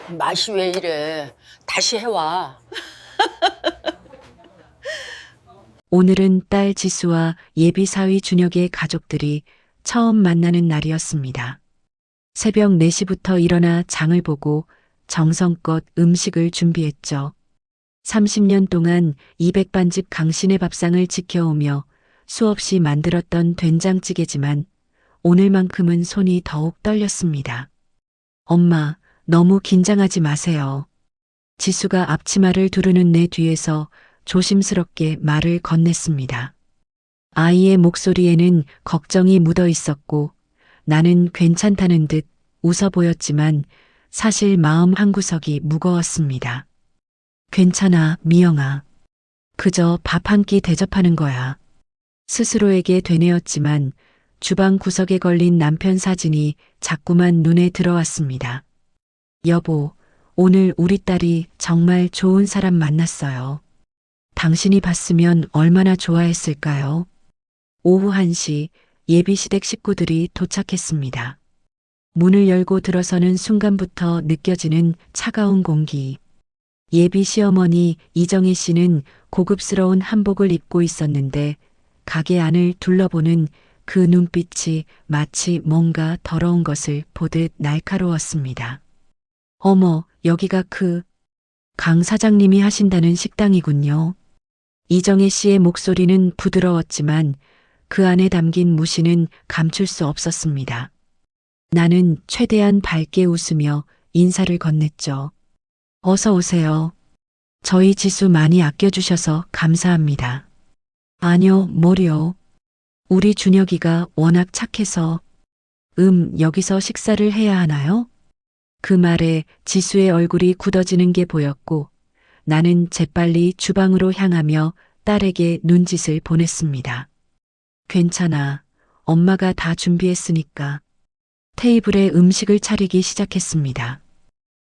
맛이 왜 이래? 다시 해와. 오늘은 딸 지수와 예비 사위 준혁의 가족들이 처음 만나는 날이었습니다. 새벽 4시부터 일어나 장을 보고 정성껏 음식을 준비했죠. 30년 동안 200반집 강신의 밥상을 지켜오며 수없이 만들었던 된장찌개지만 오늘만큼은 손이 더욱 떨렸습니다. 엄마, 너무 긴장하지 마세요. 지수가 앞치마를 두르는 내 뒤에서 조심스럽게 말을 건넸습니다. 아이의 목소리에는 걱정이 묻어 있었고 나는 괜찮다는 듯 웃어 보였지만 사실 마음 한구석이 무거웠습니다. 괜찮아, 미영아. 그저 밥 한 끼 대접하는 거야. 스스로에게 되뇌었지만 주방 구석에 걸린 남편 사진이 자꾸만 눈에 들어왔습니다. 여보, 오늘 우리 딸이 정말 좋은 사람 만났어요. 당신이 봤으면 얼마나 좋아했을까요? 오후 1시 예비시댁 식구들이 도착했습니다. 문을 열고 들어서는 순간부터 느껴지는 차가운 공기. 예비 시어머니 이정희 씨는 고급스러운 한복을 입고 있었는데 가게 안을 둘러보는 그 눈빛이 마치 뭔가 더러운 것을 보듯 날카로웠습니다. 어머, 여기가 강 사장님이 하신다는 식당이군요. 이정혜 씨의 목소리는 부드러웠지만 그 안에 담긴 무시는 감출 수 없었습니다. 나는 최대한 밝게 웃으며 인사를 건넸죠. 어서 오세요. 저희 지수 많이 아껴주셔서 감사합니다. 아니요, 뭐요. 우리 준혁이가 워낙 착해서. 여기서 식사를 해야 하나요? 그 말에 지수의 얼굴이 굳어지는 게 보였고 나는 재빨리 주방으로 향하며 딸에게 눈짓을 보냈습니다. 괜찮아. 엄마가 다 준비했으니까. 테이블에 음식을 차리기 시작했습니다.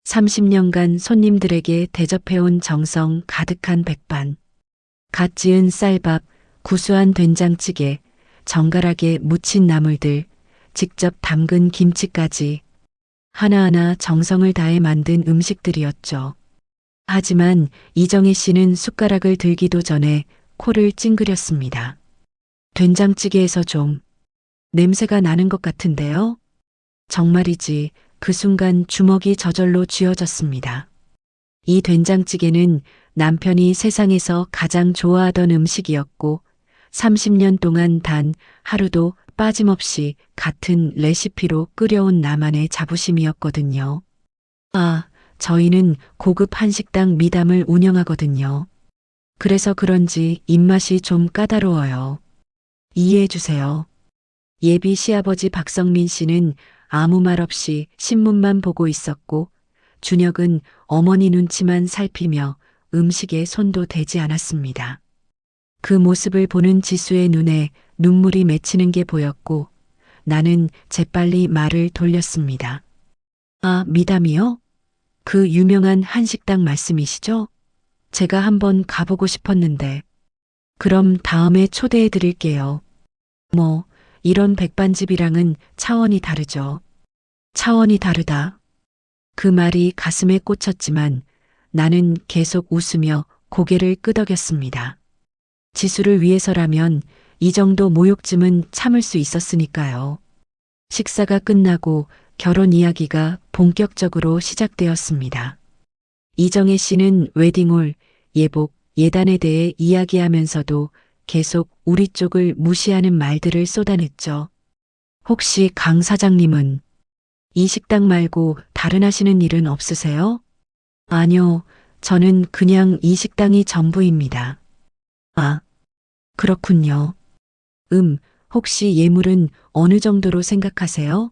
30년간 손님들에게 대접해온 정성 가득한 백반. 갓 지은 쌀밥, 구수한 된장찌개, 정갈하게 무친 나물들, 직접 담근 김치까지 하나하나 정성을 다해 만든 음식들이었죠. 하지만 이정희 씨는 숟가락을 들기도 전에 코를 찡그렸습니다. 된장찌개에서 좀 냄새가 나는 것 같은데요? 정말이지 그 순간 주먹이 저절로 쥐어졌습니다. 이 된장찌개는 남편이 세상에서 가장 좋아하던 음식이었고 30년 동안 단 하루도 빠짐없이 같은 레시피로 끓여온 나만의 자부심이었거든요. 아, 저희는 고급 한식당 미담을 운영하거든요. 그래서 그런지 입맛이 좀 까다로워요. 이해해 주세요. 예비 시아버지 박성민 씨는 아무 말 없이 신문만 보고 있었고 준혁은 어머니 눈치만 살피며 음식에 손도 대지 않았습니다. 그 모습을 보는 지수의 눈에 눈물이 맺히는 게 보였고 나는 재빨리 말을 돌렸습니다. 아, 미담이요? 그 유명한 한식당 말씀이시죠? 제가 한번 가보고 싶었는데. 그럼 다음에 초대해 드릴게요. 뭐, 이런 백반집이랑은 차원이 다르죠. 차원이 다르다. 그 말이 가슴에 꽂혔지만 나는 계속 웃으며 고개를 끄덕였습니다. 지수를 위해서라면 이 정도 모욕쯤은 참을 수 있었으니까요. 식사가 끝나고 결혼 이야기가 본격적으로 시작되었습니다. 이정혜 씨는 웨딩홀, 예복, 예단에 대해 이야기하면서도 계속 우리 쪽을 무시하는 말들을 쏟아냈죠. 혹시 강 사장님은 이 식당 말고 다른 하시는 일은 없으세요? 아니요, 저는 그냥 이 식당이 전부입니다. 아, 그렇군요. 혹시 예물은 어느 정도로 생각하세요?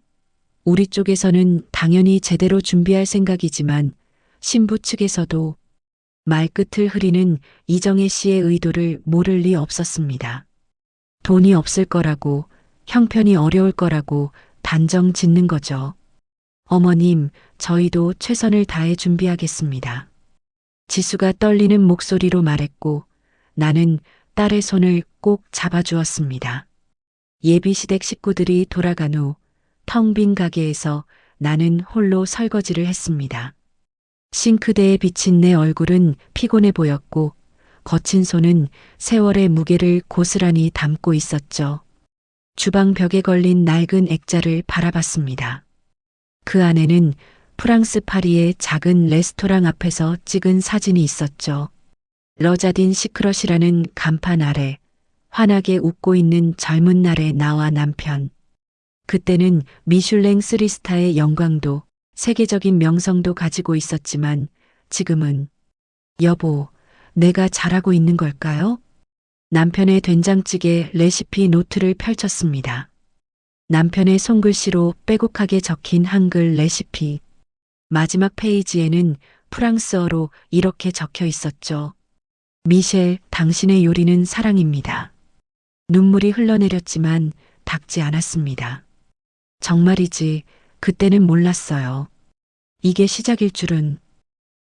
우리 쪽에서는 당연히 제대로 준비할 생각이지만 신부 측에서도 말끝을 흐리는 이정혜 씨의 의도를 모를 리 없었습니다. 돈이 없을 거라고, 형편이 어려울 거라고 단정 짓는 거죠. 어머님, 저희도 최선을 다해 준비하겠습니다. 지수가 떨리는 목소리로 말했고 나는 딸의 손을 꼭 잡아주었습니다. 예비시댁 식구들이 돌아간 후 텅 빈 가게에서 나는 홀로 설거지를 했습니다. 싱크대에 비친 내 얼굴은 피곤해 보였고 거친 손은 세월의 무게를 고스란히 담고 있었죠. 주방 벽에 걸린 낡은 액자를 바라봤습니다. 그 안에는 프랑스 파리의 작은 레스토랑 앞에서 찍은 사진이 있었죠. 러자딘 시크럿이라는 간판 아래 환하게 웃고 있는 젊은 날의 나와 남편. 그때는 미슐랭 3스타의 영광도 세계적인 명성도 가지고 있었지만 지금은 여보, 내가 잘하고 있는 걸까요? 남편의 된장찌개 레시피 노트를 펼쳤습니다. 남편의 손글씨로 빼곡하게 적힌 한글 레시피. 마지막 페이지에는 프랑스어로 이렇게 적혀 있었죠. 미셸, 당신의 요리는 사랑입니다. 눈물이 흘러내렸지만 닿지 않았습니다. 정말이지, 그때는 몰랐어요. 이게 시작일 줄은.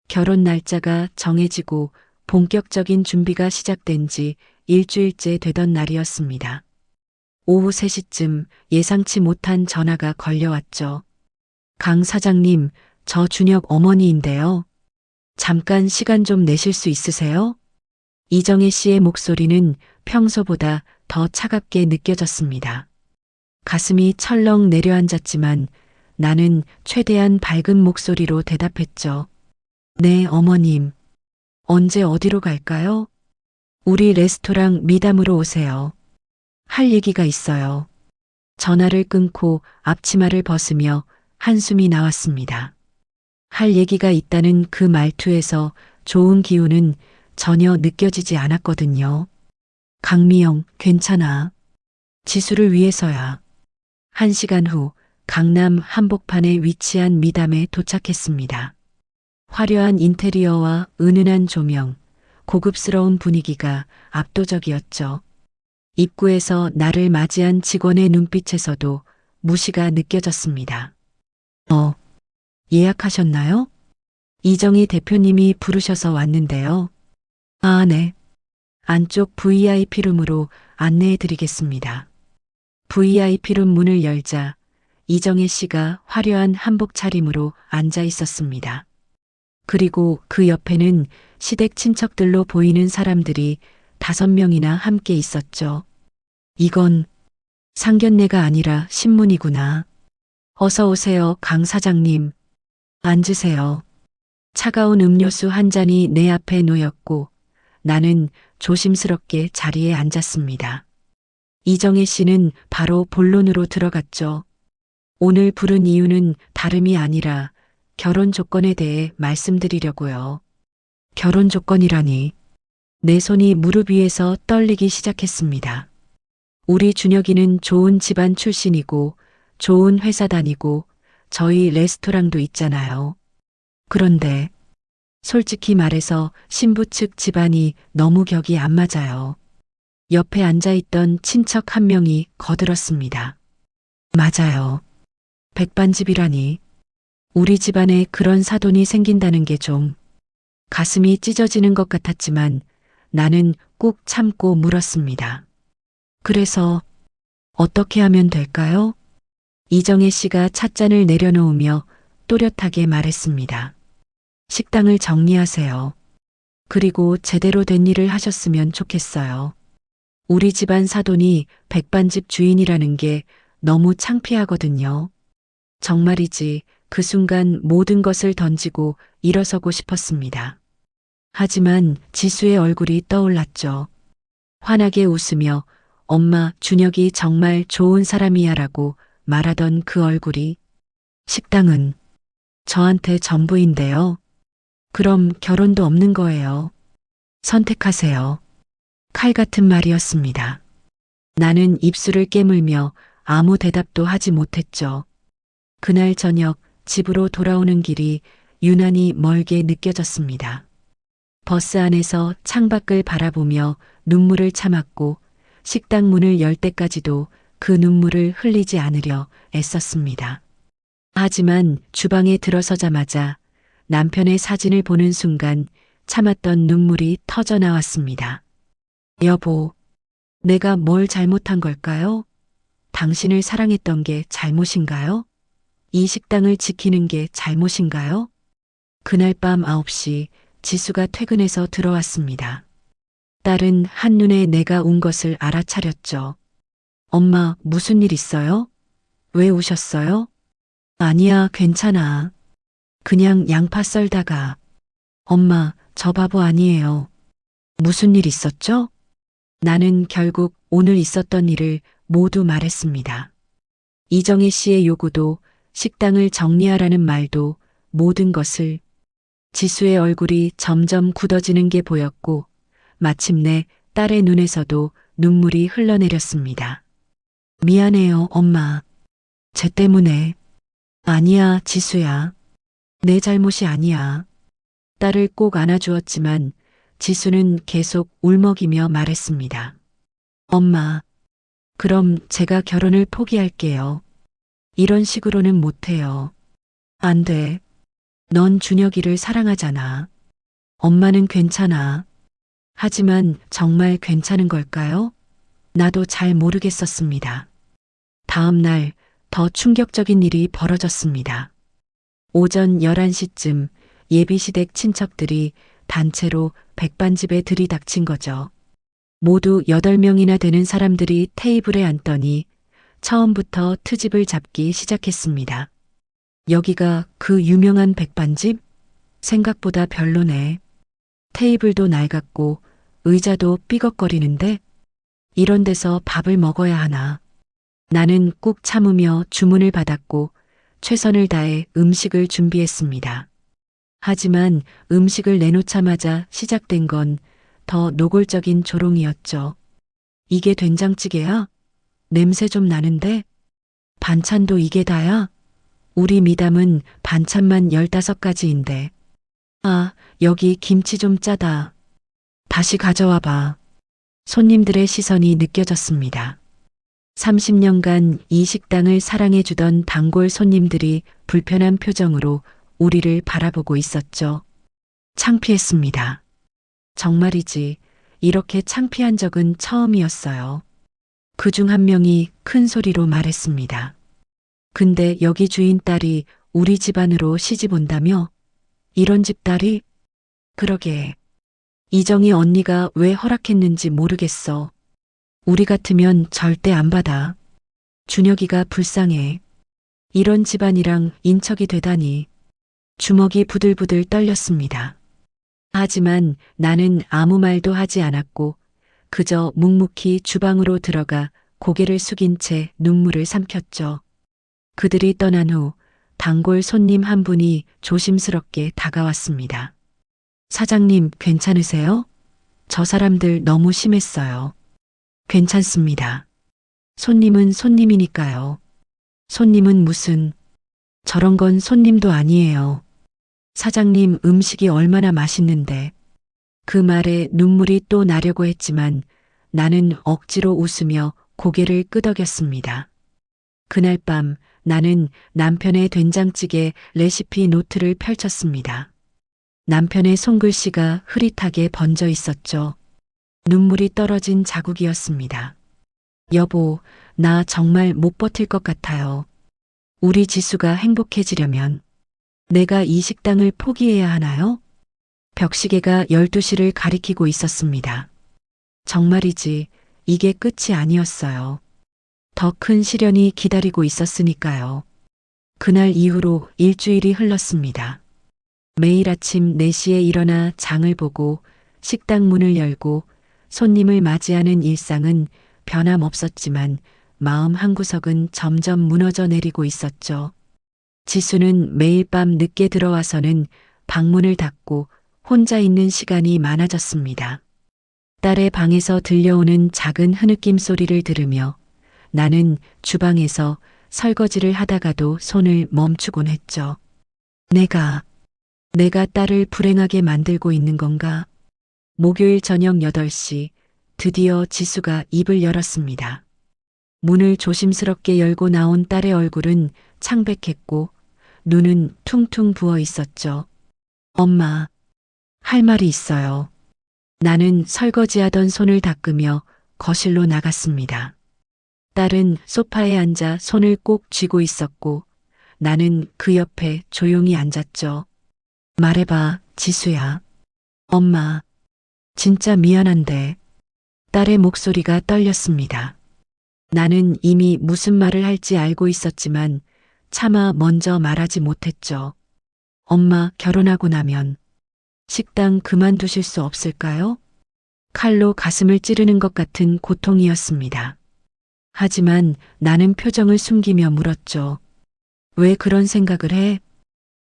결혼 날짜가 정해지고 본격적인 준비가 시작된 지 일주일째 되던 날이었습니다. 오후 3시쯤 예상치 못한 전화가 걸려왔죠. 강 사장님, 저 준혁 어머니인데요. 잠깐 시간 좀 내실 수 있으세요? 이정혜 씨의 목소리는 평소보다 더 차갑게 느껴졌습니다. 가슴이 철렁 내려앉았지만 나는 최대한 밝은 목소리로 대답했죠. 네, 어머님. 언제 어디로 갈까요? 우리 레스토랑 미담으로 오세요. 할 얘기가 있어요. 전화를 끊고 앞치마를 벗으며 한숨이 나왔습니다. 할 얘기가 있다는 그 말투에서 좋은 기운은 전혀 느껴지지 않았거든요. 강미영, 괜찮아. 지수를 위해서야. 1시간 후 강남 한복판에 위치한 미담에 도착했습니다. 화려한 인테리어와 은은한 조명, 고급스러운 분위기가 압도적이었죠. 입구에서 나를 맞이한 직원의 눈빛에서도 무시가 느껴졌습니다. 예약하셨나요? 이정희 대표님이 부르셔서 왔는데요. 아, 네. 안쪽 VIP룸으로 안내해 드리겠습니다. VIP룸 문을 열자 이정혜 씨가 화려한 한복 차림으로 앉아 있었습니다. 그리고 그 옆에는 시댁 친척들로 보이는 사람들이 5명이나 함께 있었죠. 이건 상견례가 아니라 신문이구나. 어서 오세요, 강 사장님. 앉으세요. 차가운 음료수 한 잔이 내 앞에 놓였고 나는 조심스럽게 자리에 앉았습니다. 이정혜 씨는 바로 본론으로 들어갔죠. 오늘 부른 이유는 다름이 아니라 결혼 조건에 대해 말씀드리려고요. 결혼 조건이라니. 내 손이 무릎 위에서 떨리기 시작했습니다. 우리 준혁이는 좋은 집안 출신이고 좋은 회사 다니고 저희 레스토랑도 있잖아요. 그런데 솔직히 말해서 신부 측 집안이 너무 격이 안 맞아요. 옆에 앉아있던 친척 한 명이 거들었습니다. 맞아요. 백반집이라니. 우리 집안에 그런 사돈이 생긴다는 게 좀 가슴이 찢어지는 것 같았지만 나는 꾹 참고 물었습니다. 그래서 어떻게 하면 될까요? 이정혜 씨가 찻잔을 내려놓으며 또렷하게 말했습니다. 식당을 정리하세요. 그리고 제대로 된 일을 하셨으면 좋겠어요. 우리 집안 사돈이 백반집 주인이라는 게 너무 창피하거든요. 정말이지 그 순간 모든 것을 던지고 일어서고 싶었습니다. 하지만 지수의 얼굴이 떠올랐죠. 환하게 웃으며 엄마 준혁이 정말 좋은 사람이야 라고 말하던 그 얼굴이. 식당은 저한테 전부인데요. 그럼 결혼도 없는 거예요. 선택하세요. 칼 같은 말이었습니다. 나는 입술을 깨물며 아무 대답도 하지 못했죠. 그날 저녁 집으로 돌아오는 길이 유난히 멀게 느껴졌습니다. 버스 안에서 창밖을 바라보며 눈물을 참았고 식당 문을 열 때까지도 그 눈물을 흘리지 않으려 애썼습니다. 하지만 주방에 들어서자마자 남편의 사진을 보는 순간 참았던 눈물이 터져 나왔습니다. 여보, 내가 뭘 잘못한 걸까요? 당신을 사랑했던 게 잘못인가요? 이 식당을 지키는 게 잘못인가요? 그날 밤 9시 지수가 퇴근해서 들어왔습니다. 딸은 한눈에 내가 운 것을 알아차렸죠. 엄마, 무슨 일 있어요? 왜 우셨어요? 아니야, 괜찮아. 그냥 양파 썰다가. 엄마, 저 바보 아니에요. 무슨 일 있었죠? 나는 결국 오늘 있었던 일을 모두 말했습니다. 이정혜 씨의 요구도, 식당을 정리하라는 말도, 모든 것을. 지수의 얼굴이 점점 굳어지는 게 보였고 마침내 딸의 눈에서도 눈물이 흘러내렸습니다. 미안해요, 엄마. 쟤 때문에. 아니야, 지수야. 내 잘못이 아니야. 딸을 꼭 안아주었지만 지수는 계속 울먹이며 말했습니다. 엄마, 그럼 제가 결혼을 포기할게요. 이런 식으로는 못해요. 안 돼. 넌 준혁이를 사랑하잖아. 엄마는 괜찮아. 하지만 정말 괜찮은 걸까요? 나도 잘 모르겠었습니다. 다음 날 더 충격적인 일이 벌어졌습니다. 오전 11시쯤 예비시댁 친척들이 단체로 백반집에 들이닥친 거죠. 모두 8명이나 되는 사람들이 테이블에 앉더니 처음부터 트집을 잡기 시작했습니다. 여기가 그 유명한 백반집? 생각보다 별로네. 테이블도 낡았고 의자도 삐걱거리는데 이런 데서 밥을 먹어야 하나. 나는 꾹 참으며 주문을 받았고 최선을 다해 음식을 준비했습니다. 하지만 음식을 내놓자마자 시작된 건 더 노골적인 조롱이었죠. 이게 된장찌개야? 냄새 좀 나는데? 반찬도 이게 다야? 우리 미담은 반찬만 15가지인데. 아, 여기 김치 좀 짜다. 다시 가져와 봐. 손님들의 시선이 느껴졌습니다. 30년간 이 식당을 사랑해주던 단골 손님들이 불편한 표정으로 우리를 바라보고 있었죠. 창피했습니다. 정말이지, 이렇게 창피한 적은 처음이었어요. 그중 한 명이 큰 소리로 말했습니다. 근데 여기 주인 딸이 우리 집안으로 시집 온다며? 이런 집 딸이? 그러게. 이정희 언니가 왜 허락했는지 모르겠어. 우리 같으면 절대 안 받아. 준혁이가 불쌍해. 이런 집안이랑 인척이 되다니. 주먹이 부들부들 떨렸습니다. 하지만 나는 아무 말도 하지 않았고 그저 묵묵히 주방으로 들어가 고개를 숙인 채 눈물을 삼켰죠. 그들이 떠난 후 단골 손님 한 분이 조심스럽게 다가왔습니다. 사장님, 괜찮으세요? 저 사람들 너무 심했어요. 괜찮습니다. 손님은 손님이니까요. 손님은 무슨, 저런 건 손님도 아니에요. 사장님 음식이 얼마나 맛있는데. 그 말에 눈물이 또 나려고 했지만 나는 억지로 웃으며 고개를 끄덕였습니다. 그날 밤 나는 남편의 된장찌개 레시피 노트를 펼쳤습니다. 남편의 손글씨가 흐릿하게 번져 있었죠. 눈물이 떨어진 자국이었습니다. 여보, 나 정말 못 버틸 것 같아요. 우리 지수가 행복해지려면 내가 이 식당을 포기해야 하나요? 벽시계가 12시를 가리키고 있었습니다. 정말이지, 이게 끝이 아니었어요. 더 큰 시련이 기다리고 있었으니까요. 그날 이후로 일주일이 흘렀습니다. 매일 아침 4시에 일어나 장을 보고 식당 문을 열고 손님을 맞이하는 일상은 변함없었지만 마음 한구석은 점점 무너져 내리고 있었죠. 지수는 매일 밤 늦게 들어와서는 방문을 닫고 혼자 있는 시간이 많아졌습니다. 딸의 방에서 들려오는 작은 흐느낌 소리를 들으며 나는 주방에서 설거지를 하다가도 손을 멈추곤 했죠. 내가 딸을 불행하게 만들고 있는 건가? 목요일 저녁 8시 드디어 지수가 입을 열었습니다. 문을 조심스럽게 열고 나온 딸의 얼굴은 창백했고 눈은 퉁퉁 부어 있었죠. 엄마, 할 말이 있어요. 나는 설거지하던 손을 닦으며 거실로 나갔습니다. 딸은 소파에 앉아 손을 꼭 쥐고 있었고 나는 그 옆에 조용히 앉았죠. 말해봐, 지수야. 엄마, 진짜 미안한데. 딸의 목소리가 떨렸습니다. 나는 이미 무슨 말을 할지 알고 있었지만 차마 먼저 말하지 못했죠. 엄마, 결혼하고 나면 식당 그만두실 수 없을까요? 칼로 가슴을 찌르는 것 같은 고통이었습니다. 하지만 나는 표정을 숨기며 물었죠. 왜 그런 생각을 해?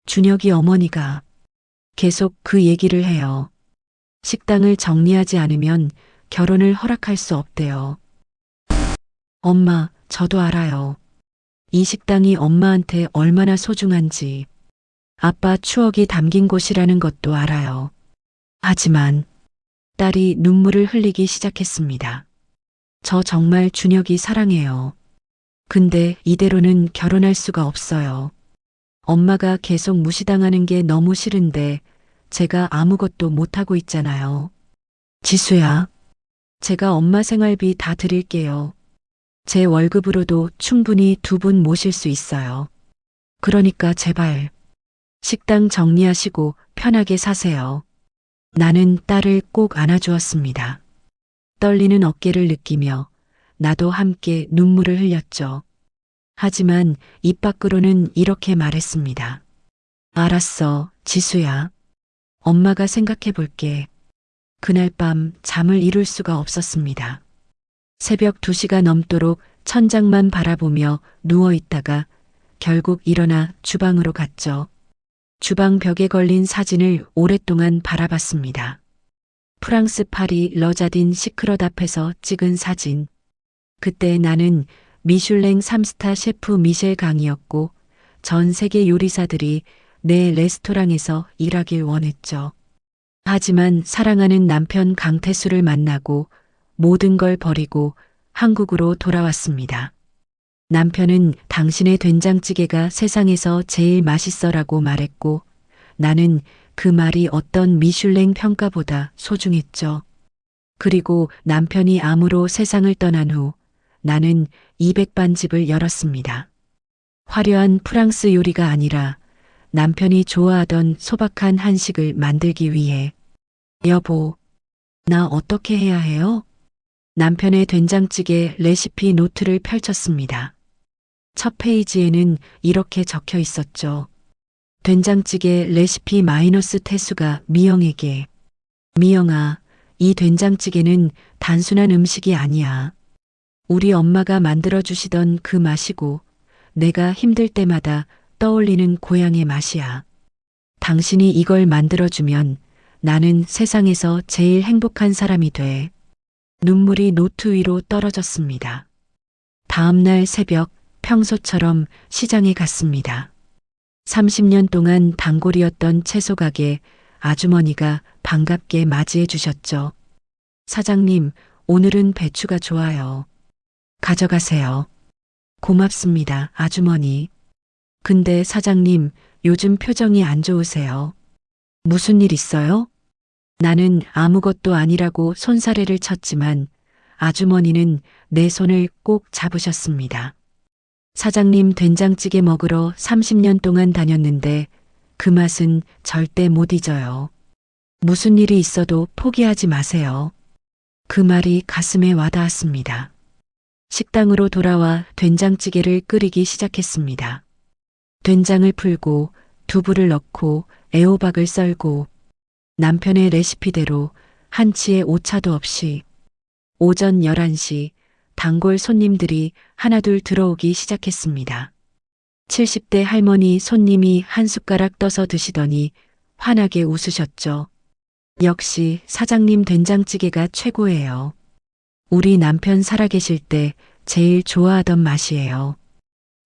준혁이 어머니가 계속 그 얘기를 해요. 식당을 정리하지 않으면 결혼을 허락할 수 없대요. 엄마, 저도 알아요. 이 식당이 엄마한테 얼마나 소중한지, 아빠 추억이 담긴 곳이라는 것도 알아요. 하지만 딸이 눈물을 흘리기 시작했습니다. 저 정말 준혁이 사랑해요. 근데 이대로는 결혼할 수가 없어요. 엄마가 계속 무시당하는 게 너무 싫은데 제가 아무것도 못하고 있잖아요. 지수야, 제가 엄마 생활비 다 드릴게요. 제 월급으로도 충분히 두 분 모실 수 있어요. 그러니까 제발 식당 정리하시고 편하게 사세요. 나는 딸을 꼭 안아주었습니다. 떨리는 어깨를 느끼며 나도 함께 눈물을 흘렸죠. 하지만 입 밖으로는 이렇게 말했습니다. 알았어, 지수야. 엄마가 생각해 볼게. 그날 밤 잠을 이룰 수가 없었습니다. 새벽 2시가 넘도록 천장만 바라보며 누워 있다가 결국 일어나 주방으로 갔죠. 주방 벽에 걸린 사진을 오랫동안 바라봤습니다. 프랑스 파리 러자딘 시크럿 앞에서 찍은 사진. 그때 나는 미슐랭 3스타 셰프 미셸 강이었고 전 세계 요리사들이 내 레스토랑에서 일하길 원했죠. 하지만 사랑하는 남편 강태수를 만나고 모든 걸 버리고 한국으로 돌아왔습니다. 남편은 당신의 된장찌개가 세상에서 제일 맛있어라고 말했고 나는 그 말이 어떤 미슐랭 평가보다 소중했죠. 그리고 남편이 암으로 세상을 떠난 후 나는 200반집을 열었습니다. 화려한 프랑스 요리가 아니라 남편이 좋아하던 소박한 한식을 만들기 위해. 여보, 나 어떻게 해야 해요? 남편의 된장찌개 레시피 노트를 펼쳤습니다. 첫 페이지에는 이렇게 적혀 있었죠. 된장찌개 레시피 마이너스 태수가 미영에게. 미영아, 이 된장찌개는 단순한 음식이 아니야. 우리 엄마가 만들어주시던 그 맛이고 내가 힘들 때마다 떠올리는 고향의 맛이야. 당신이 이걸 만들어주면 나는 세상에서 제일 행복한 사람이 돼. 눈물이 노트 위로 떨어졌습니다. 다음 날 새벽 평소처럼 시장에 갔습니다. 30년 동안 단골이었던 채소가게 아주머니가 반갑게 맞이해 주셨죠. 사장님, 오늘은 배추가 좋아요. 가져가세요. 고맙습니다, 아주머니. 근데 사장님, 요즘 표정이 안 좋으세요. 무슨 일 있어요? 나는 아무것도 아니라고 손사래를 쳤지만 아주머니는 내 손을 꼭 잡으셨습니다. 사장님 된장찌개 먹으러 30년 동안 다녔는데 그 맛은 절대 못 잊어요. 무슨 일이 있어도 포기하지 마세요. 그 말이 가슴에 와닿았습니다. 식당으로 돌아와 된장찌개를 끓이기 시작했습니다. 된장을 풀고 두부를 넣고 애호박을 썰고 남편의 레시피대로 한치의 오차도 없이. 오전 11시 단골 손님들이 하나둘 들어오기 시작했습니다. 70대 할머니 손님이 한 숟가락 떠서 드시더니 환하게 웃으셨죠. 역시 사장님 된장찌개가 최고예요. 우리 남편 살아계실 때 제일 좋아하던 맛이에요.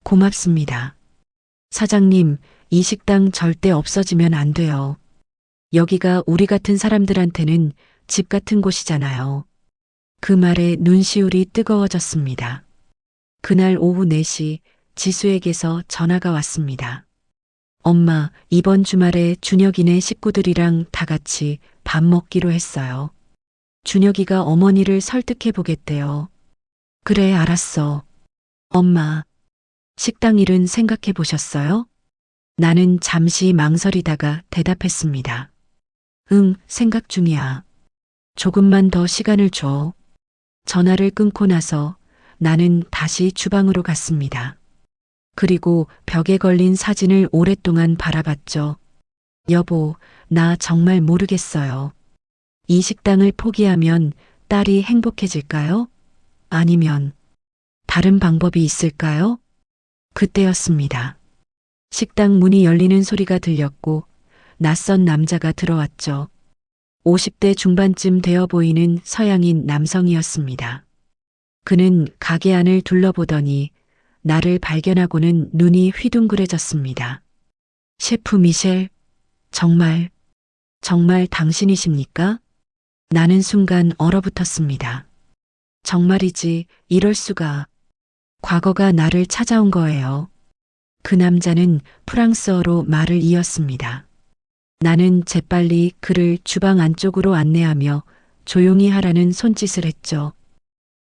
고맙습니다. 사장님, 이 식당 절대 없어지면 안 돼요. 여기가 우리 같은 사람들한테는 집 같은 곳이잖아요. 그 말에 눈시울이 뜨거워졌습니다. 그날 오후 4시 지수에게서 전화가 왔습니다. 엄마, 이번 주말에 준혁이네 식구들이랑 다 같이 밥 먹기로 했어요. 준혁이가 어머니를 설득해 보겠대요. 그래, 알았어. 엄마, 식당 일은 생각해 보셨어요? 나는 잠시 망설이다가 대답했습니다. 응, 생각 중이야. 조금만 더 시간을 줘. 전화를 끊고 나서 나는 다시 주방으로 갔습니다. 그리고 벽에 걸린 사진을 오랫동안 바라봤죠. 여보, 나 정말 모르겠어요. 이 식당을 포기하면 딸이 행복해질까요? 아니면 다른 방법이 있을까요? 그때였습니다. 식당 문이 열리는 소리가 들렸고 낯선 남자가 들어왔죠. 50대 중반쯤 되어 보이는 서양인 남성이었습니다. 그는 가게 안을 둘러보더니 나를 발견하고는 눈이 휘둥그레졌습니다. 셰프 미셸, 정말 당신이십니까? 나는 순간 얼어붙었습니다. 정말이지, 이럴 수가. 과거가 나를 찾아온 거예요. 그 남자는 프랑스어로 말을 이었습니다. 나는 재빨리 그를 주방 안쪽으로 안내하며 조용히 하라는 손짓을 했죠.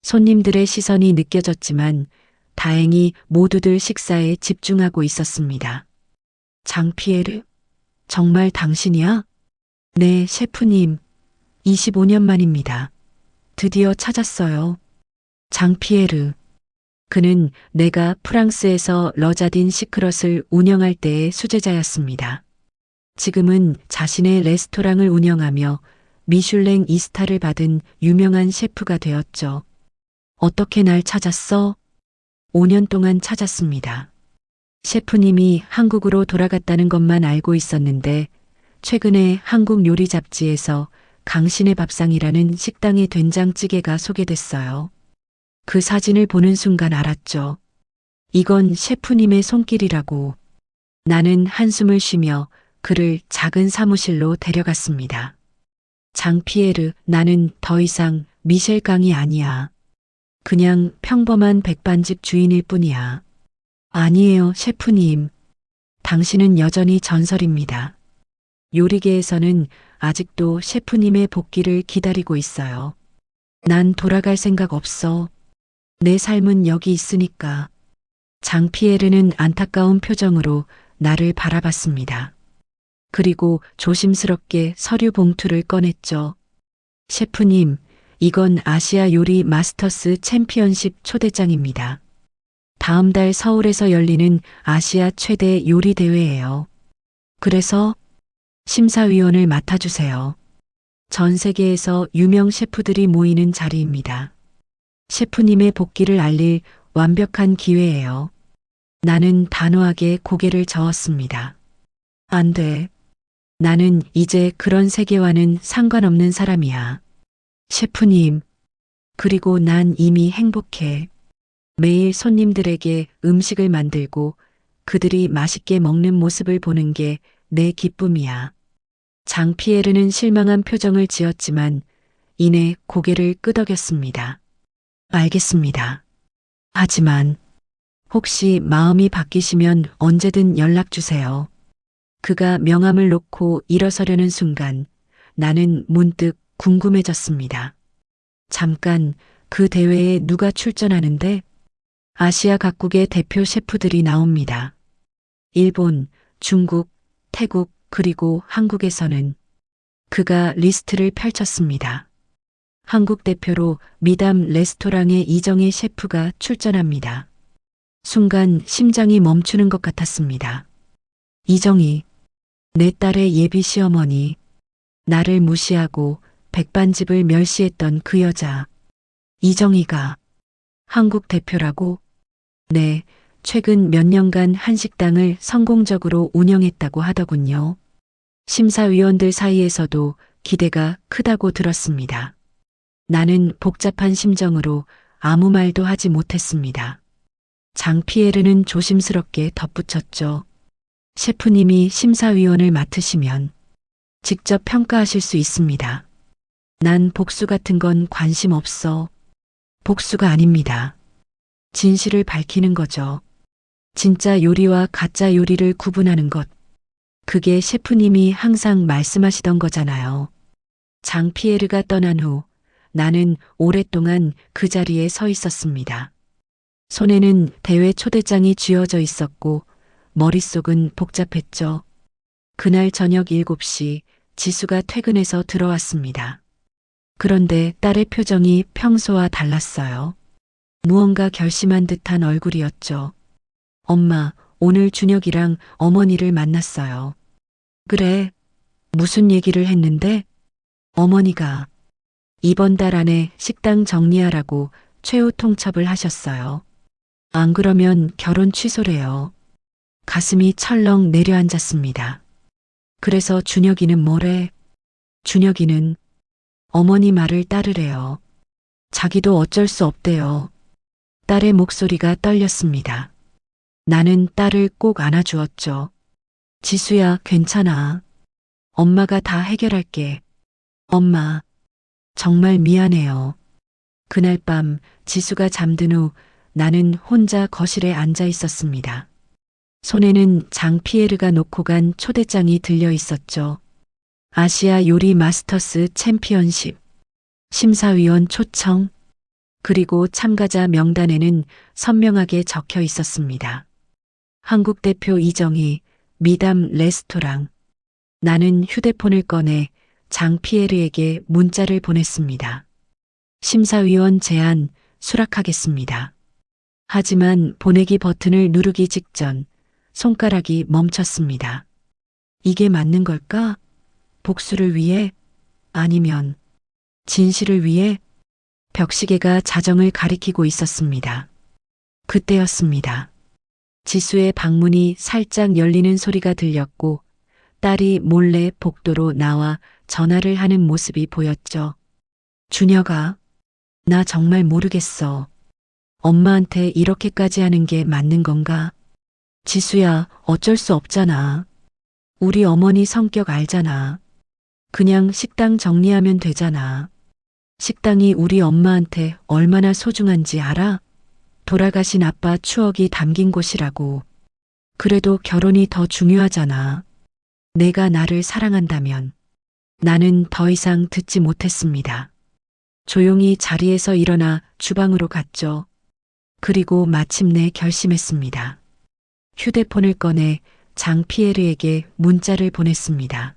손님들의 시선이 느껴졌지만 다행히 모두들 식사에 집중하고 있었습니다. 장피에르, 정말 당신이야? 네, 셰프님. 25년 만입니다. 드디어 찾았어요. 장피에르. 그는 내가 프랑스에서 러자딘 시크럿을 운영할 때의 수제자였습니다. 지금은 자신의 레스토랑을 운영하며 미슐랭 2스타를 받은 유명한 셰프가 되었죠. 어떻게 날 찾았어? 5년 동안 찾았습니다. 셰프님이 한국으로 돌아갔다는 것만 알고 있었는데 최근에 한국 요리 잡지에서 강신의 밥상이라는 식당의 된장찌개가 소개됐어요. 그 사진을 보는 순간 알았죠. 이건 셰프님의 손길이라고. 나는 한숨을 쉬며 그를 작은 사무실로 데려갔습니다. 장피에르, 나는 더 이상 미셸 강이 아니야. 그냥 평범한 백반집 주인일 뿐이야. 아니에요, 셰프님. 당신은 여전히 전설입니다. 요리계에서는 아직도 셰프님의 복귀를 기다리고 있어요. 난 돌아갈 생각 없어. 내 삶은 여기 있으니까. 장피에르는 안타까운 표정으로 나를 바라봤습니다. 그리고 조심스럽게 서류 봉투를 꺼냈죠. 셰프님, 이건 아시아 요리 마스터스 챔피언십 초대장입니다. 다음 달 서울에서 열리는 아시아 최대 요리 대회예요. 그래서 심사위원을 맡아주세요. 전 세계에서 유명 셰프들이 모이는 자리입니다. 셰프님의 복귀를 알릴 완벽한 기회예요. 나는 단호하게 고개를 저었습니다. 안 돼. 나는 이제 그런 세계와는 상관없는 사람이야. 셰프님, 그리고 난 이미 행복해. 매일 손님들에게 음식을 만들고 그들이 맛있게 먹는 모습을 보는 게 내 기쁨이야. 장피에르는 실망한 표정을 지었지만 이내 고개를 끄덕였습니다. 알겠습니다. 하지만 혹시 마음이 바뀌시면 언제든 연락 주세요. 그가 명함을 놓고 일어서려는 순간 나는 문득 궁금해졌습니다. 잠깐, 그 대회에 누가 출전하는데? 아시아 각국의 대표 셰프들이 나옵니다. 일본, 중국, 태국, 그리고 한국에서는 그가 리스트를 펼쳤습니다. 한국 대표로 미담 레스토랑의 이정희 셰프가 출전합니다. 순간 심장이 멈추는 것 같았습니다. 이정희, 내 딸의 예비 시어머니, 나를 무시하고 백반집을 멸시했던 그 여자. 이정희가 한국 대표라고? 네, 최근 몇 년간 한 식당을 성공적으로 운영했다고 하더군요. 심사위원들 사이에서도 기대가 크다고 들었습니다. 나는 복잡한 심정으로 아무 말도 하지 못했습니다. 장피에르는 조심스럽게 덧붙였죠. 셰프님이 심사위원을 맡으시면 직접 평가하실 수 있습니다. 난 복수 같은 건 관심 없어. 복수가 아닙니다. 진실을 밝히는 거죠. 진짜 요리와 가짜 요리를 구분하는 것. 그게 셰프님이 항상 말씀하시던 거잖아요. 장피에르가 떠난 후 나는 오랫동안 그 자리에 서 있었습니다. 손에는 대회 초대장이 쥐어져 있었고 머릿속은 복잡했죠. 그날 저녁 7시 지수가 퇴근해서 들어왔습니다. 그런데 딸의 표정이 평소와 달랐어요. 무언가 결심한 듯한 얼굴이었죠. 엄마, 오늘 준혁이랑 어머니를 만났어요. 그래, 무슨 얘기를 했는데? 어머니가 이번 달 안에 식당 정리하라고 최후 통첩을 하셨어요. 안 그러면 결혼 취소래요. 가슴이 철렁 내려앉았습니다. 그래서 준혁이는 뭐래? 준혁이는 어머니 말을 따르래요. 자기도 어쩔 수 없대요. 딸의 목소리가 떨렸습니다. 나는 딸을 꼭 안아주었죠. 지수야, 괜찮아. 엄마가 다 해결할게. 엄마, 정말 미안해요. 그날 밤 지수가 잠든 후 나는 혼자 거실에 앉아 있었습니다. 손에는 장 피에르가 놓고 간 초대장이 들려 있었죠. 아시아 요리 마스터스 챔피언십, 심사위원 초청, 그리고 참가자 명단에는 선명하게 적혀 있었습니다. 한국 대표 이정희, 미담 레스토랑. 나는 휴대폰을 꺼내 장 피에르에게 문자를 보냈습니다. 심사위원 제안 수락하겠습니다. 하지만 보내기 버튼을 누르기 직전 손가락이 멈췄습니다. 이게 맞는 걸까? 복수를 위해? 아니면 진실을 위해? 벽시계가 자정을 가리키고 있었습니다. 그때였습니다. 지수의 방문이 살짝 열리는 소리가 들렸고 딸이 몰래 복도로 나와 전화를 하는 모습이 보였죠. 준혁아, 나 정말 모르겠어. 엄마한테 이렇게까지 하는 게 맞는 건가? 지수야, 어쩔 수 없잖아. 우리 어머니 성격 알잖아. 그냥 식당 정리하면 되잖아. 식당이 우리 엄마한테 얼마나 소중한지 알아? 돌아가신 아빠 추억이 담긴 곳이라고. 그래도 결혼이 더 중요하잖아. 내가 나를 사랑한다면. 나는 더 이상 듣지 못했습니다. 조용히 자리에서 일어나 주방으로 갔죠. 그리고 마침내 결심했습니다. 휴대폰을 꺼내 장 피에르에게 문자를 보냈습니다.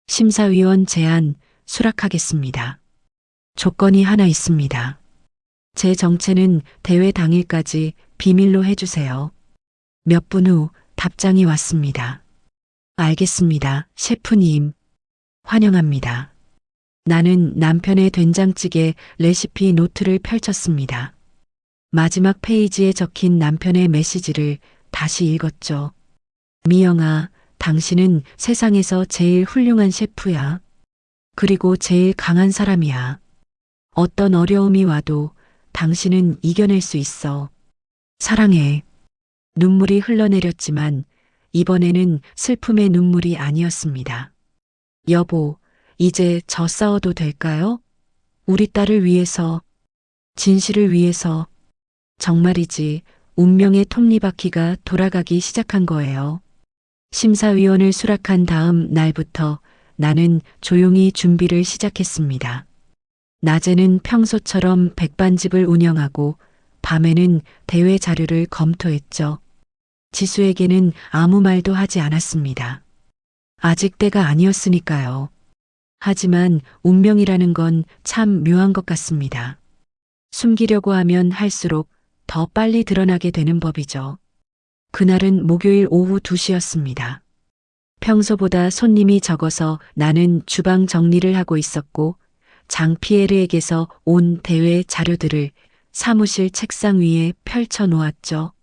심사위원 제안 수락하겠습니다. 조건이 하나 있습니다. 제 정체는 대회 당일까지 비밀로 해주세요. 몇 분 후 답장이 왔습니다. 알겠습니다, 셰프님. 환영합니다. 나는 남편의 된장찌개 레시피 노트를 펼쳤습니다. 마지막 페이지에 적힌 남편의 메시지를 다시 읽었죠. 미영아, 당신은 세상에서 제일 훌륭한 셰프야. 그리고 제일 강한 사람이야. 어떤 어려움이 와도 당신은 이겨낼 수 있어. 사랑해. 눈물이 흘러내렸지만 이번에는 슬픔의 눈물이 아니었습니다. 여보, 이제 저 싸워도 될까요? 우리 딸을 위해서, 진실을 위해서. 정말이지 운명의 톱니바퀴가 돌아가기 시작한 거예요. 심사위원을 수락한 다음 날부터 나는 조용히 준비를 시작했습니다. 낮에는 평소처럼 백반집을 운영하고 밤에는 대회 자료를 검토했죠. 지수에게는 아무 말도 하지 않았습니다. 아직 때가 아니었으니까요. 하지만 운명이라는 건 참 묘한 것 같습니다. 숨기려고 하면 할수록 더 빨리 드러나게 되는 법이죠. 그날은 목요일 오후 2시였습니다. 평소보다 손님이 적어서 나는 주방 정리를 하고 있었고 장 피에르에게서 온 대회 자료들을 사무실 책상 위에 펼쳐 놓았죠.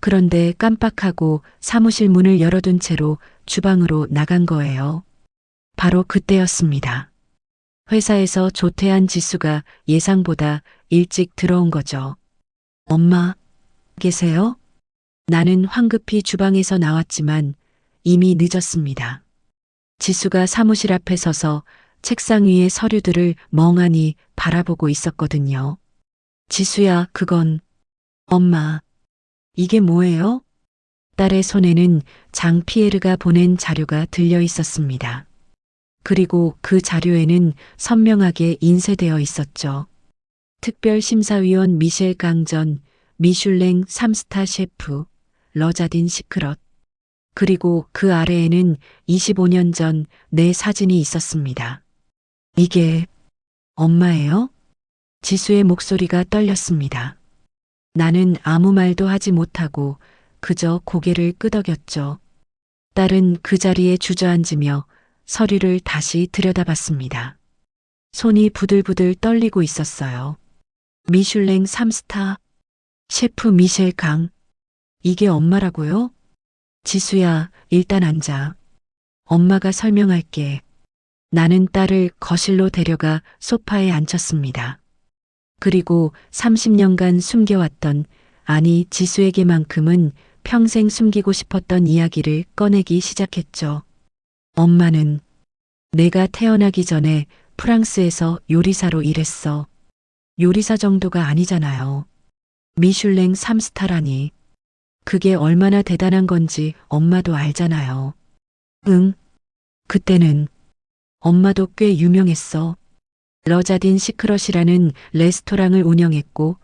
그런데 깜빡하고 사무실 문을 열어둔 채로 주방으로 나간 거예요. 바로 그때였습니다. 회사에서 조퇴한 지수가 예상보다 일찍 들어온 거죠. 엄마, 계세요? 나는 황급히 주방에서 나왔지만 이미 늦었습니다. 지수가 사무실 앞에 서서 책상 위의 서류들을 멍하니 바라보고 있었거든요. 지수야, 그건. 엄마, 이게 뭐예요? 딸의 손에는 장 피에르가 보낸 자료가 들려 있었습니다. 그리고 그 자료에는 선명하게 인쇄되어 있었죠. 특별심사위원 미셸 강전, 미슐랭 3스타 셰프, 러자딘 시크럿. 그리고 그 아래에는 25년 전 내 사진이 있었습니다. 이게 엄마예요? 지수의 목소리가 떨렸습니다. 나는 아무 말도 하지 못하고 그저 고개를 끄덕였죠. 딸은 그 자리에 주저앉으며 서류를 다시 들여다봤습니다. 손이 부들부들 떨리고 있었어요. 미슐랭 3스타, 셰프 미셸 강. 이게 엄마라고요? 지수야, 일단 앉아. 엄마가 설명할게. 나는 딸을 거실로 데려가 소파에 앉혔습니다. 그리고 30년간 숨겨왔던, 아니 지수에게만큼은 평생 숨기고 싶었던 이야기를 꺼내기 시작했죠. 엄마는 내가 태어나기 전에 프랑스에서 요리사로 일했어. 요리사 정도가 아니잖아요. 미슐랭 3스타라니. 그게 얼마나 대단한 건지 엄마도 알잖아요. 응. 그때는 엄마도 꽤 유명했어. 러자딘 시크럿이라는 레스토랑을 운영했고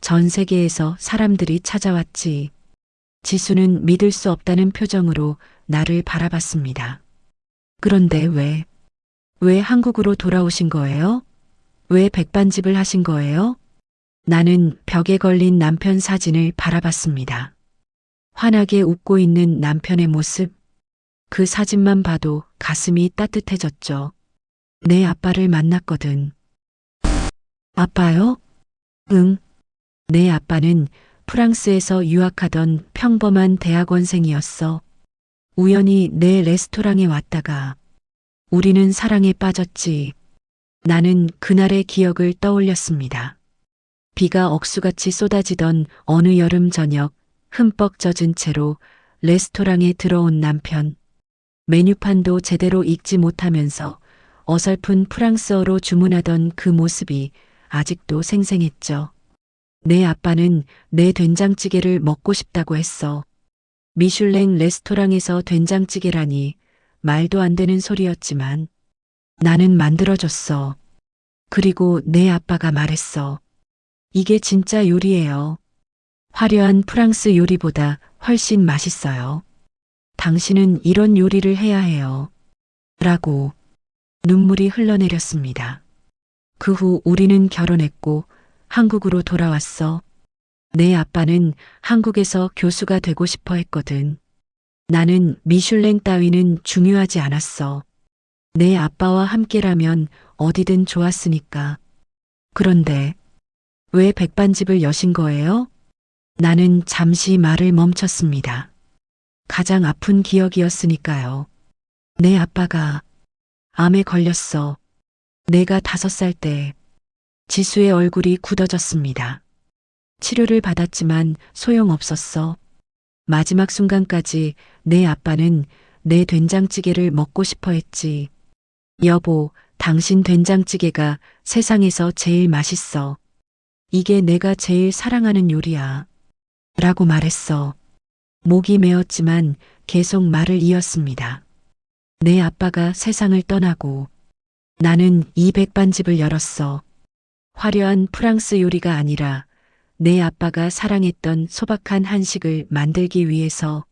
전 세계에서 사람들이 찾아왔지. 지수는 믿을 수 없다는 표정으로 나를 바라봤습니다. 그런데 왜 한국으로 돌아오신 거예요? 왜 백반집을 하신 거예요? 나는 벽에 걸린 남편 사진을 바라봤습니다. 환하게 웃고 있는 남편의 모습. 그 사진만 봐도 가슴이 따뜻해졌죠. 내 아빠를 만났거든. 아빠요? 응. 내 아빠는 프랑스에서 유학하던 평범한 대학원생이었어. 우연히 내 레스토랑에 왔다가 우리는 사랑에 빠졌지. 나는 그날의 기억을 떠올렸습니다. 비가 억수같이 쏟아지던 어느 여름 저녁, 흠뻑 젖은 채로 레스토랑에 들어온 남편. 메뉴판도 제대로 읽지 못하면서 어설픈 프랑스어로 주문하던 그 모습이 아직도 생생했죠. 내 아빠는 내 된장찌개를 먹고 싶다고 했어. 미슐랭 레스토랑에서 된장찌개라니 말도 안 되는 소리였지만 나는 만들어줬어. 그리고 내 아빠가 말했어. 이게 진짜 요리예요. 화려한 프랑스 요리보다 훨씬 맛있어요. 당신은 이런 요리를 해야 해요. 라고 눈물이 흘러내렸습니다. 그 후 우리는 결혼했고 한국으로 돌아왔어. 내 아빠는 한국에서 교수가 되고 싶어 했거든. 나는 미슐랭 따위는 중요하지 않았어. 내 아빠와 함께라면 어디든 좋았으니까. 그런데 왜 백반집을 여신 거예요? 나는 잠시 말을 멈췄습니다. 가장 아픈 기억이었으니까요. 내 아빠가 암에 걸렸어. 내가 5살 때. 지수의 얼굴이 굳어졌습니다. 치료를 받았지만 소용없었어. 마지막 순간까지 내 아빠는 내 된장찌개를 먹고 싶어 했지. 여보, 당신 된장찌개가 세상에서 제일 맛있어. 이게 내가 제일 사랑하는 요리야. 라고 말했어. 목이 메었지만 계속 말을 이었습니다. 내 아빠가 세상을 떠나고 나는 이 백반집을 열었어. 화려한 프랑스 요리가 아니라 내 아빠가 사랑했던 소박한 한식을 만들기 위해서.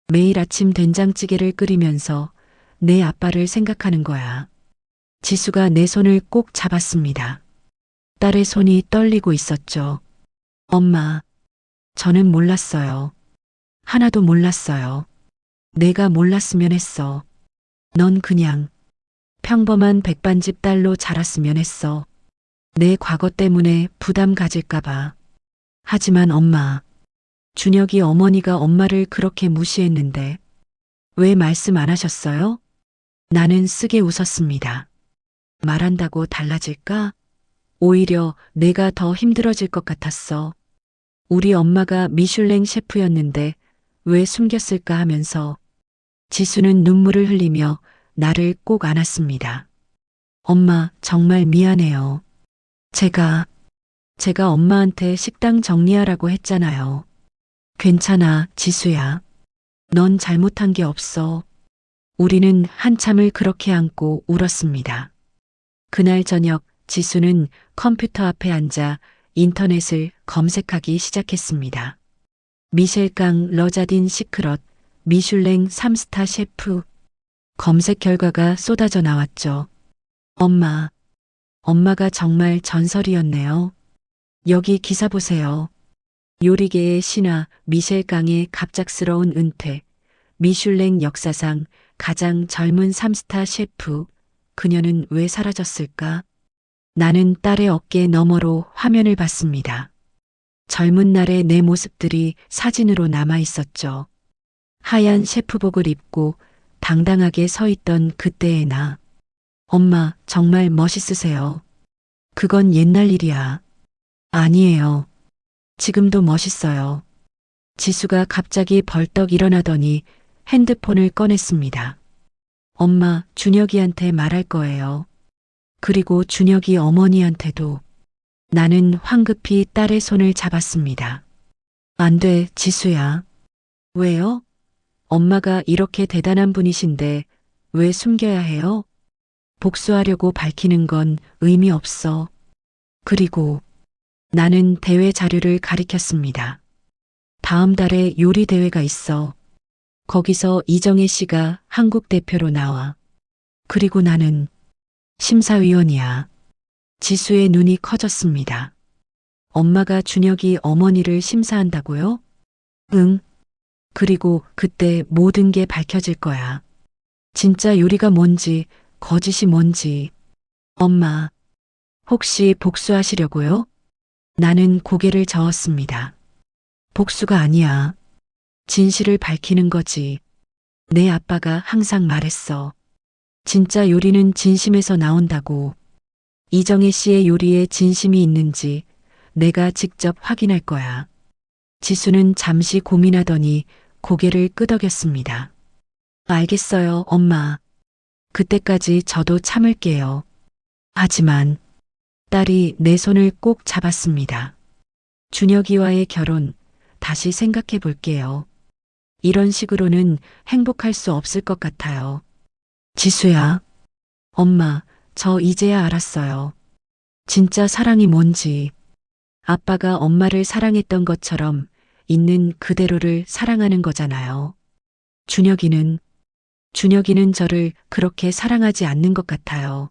매일 아침 된장찌개를 끓이면서 내 아빠를 생각하는 거야. 지수가 내 손을 꼭 잡았습니다. 딸의 손이 떨리고 있었죠. 엄마, 저는 몰랐어요. 하나도 몰랐어요. 내가 몰랐으면 했어. 넌 그냥 평범한 백반집 딸로 자랐으면 했어. 내 과거 때문에 부담 가질까봐. 하지만 엄마, 준혁이 어머니가 엄마를 그렇게 무시했는데 왜 말씀 안 하셨어요? 나는 쓰게 웃었습니다. 말한다고 달라질까? 오히려 내가 더 힘들어질 것 같았어. 우리 엄마가 미슐랭 셰프였는데 왜 숨겼을까 하면서. 지수는 눈물을 흘리며 나를 꼭 안았습니다. 엄마, 정말 미안해요. 제가 엄마한테 식당 정리하라고 했잖아요. 괜찮아, 지수야. 넌 잘못한 게 없어. 우리는 한참을 그렇게 안고 울었습니다. 그날 저녁 지수는 컴퓨터 앞에 앉아 인터넷을 검색하기 시작했습니다. 미셸 강 러자딘 시크럿, 미슐랭 3스타 셰프. 검색 결과가 쏟아져 나왔죠. 엄마가 정말 전설이었네요. 여기 기사 보세요. 요리계의 신화 미셸 강의 갑작스러운 은퇴. 미슐랭 역사상 가장 젊은 3스타 셰프. 그녀는 왜 사라졌을까? 나는 딸의 어깨 너머로 화면을 봤습니다. 젊은 날의 내 모습들이 사진으로 남아 있었죠. 하얀 셰프복을 입고 당당하게 서 있던 그때의 나. 엄마, 정말 멋있으세요. 그건 옛날 일이야. 아니에요. 지금도 멋있어요. 지수가 갑자기 벌떡 일어나더니 핸드폰을 꺼냈습니다. 엄마, 준혁이한테 말할 거예요. 그리고 준혁이 어머니한테도. 나는 황급히 딸의 손을 잡았습니다. 안 돼, 지수야. 왜요? 엄마가 이렇게 대단한 분이신데 왜 숨겨야 해요? 복수하려고 밝히는 건 의미 없어. 그리고 나는 대회 자료를 가리켰습니다. 다음 달에 요리 대회가 있어. 거기서 이정혜 씨가 한국 대표로 나와. 그리고 나는 심사위원이야. 지수의 눈이 커졌습니다. 엄마가 준혁이 어머니를 심사한다고요? 응. 그리고 그때 모든 게 밝혀질 거야. 진짜 요리가 뭔지, 거짓이 뭔지. 엄마, 혹시 복수하시려고요? 나는 고개를 저었습니다. 복수가 아니야. 진실을 밝히는 거지. 내 아빠가 항상 말했어. 진짜 요리는 진심에서 나온다고. 이정혜 씨의 요리에 진심이 있는지 내가 직접 확인할 거야. 지수는 잠시 고민하더니 고개를 끄덕였습니다. 알겠어요, 엄마. 그때까지 저도 참을게요. 하지만 딸이 내 손을 꼭 잡았습니다. 준혁이와의 결혼 다시 생각해 볼게요. 이런 식으로는 행복할 수 없을 것 같아요. 지수야. 엄마, 저 이제야 알았어요. 진짜 사랑이 뭔지. 아빠가 엄마를 사랑했던 것처럼 있는 그대로를 사랑하는 거잖아요. 준혁이는 저를 그렇게 사랑하지 않는 것 같아요.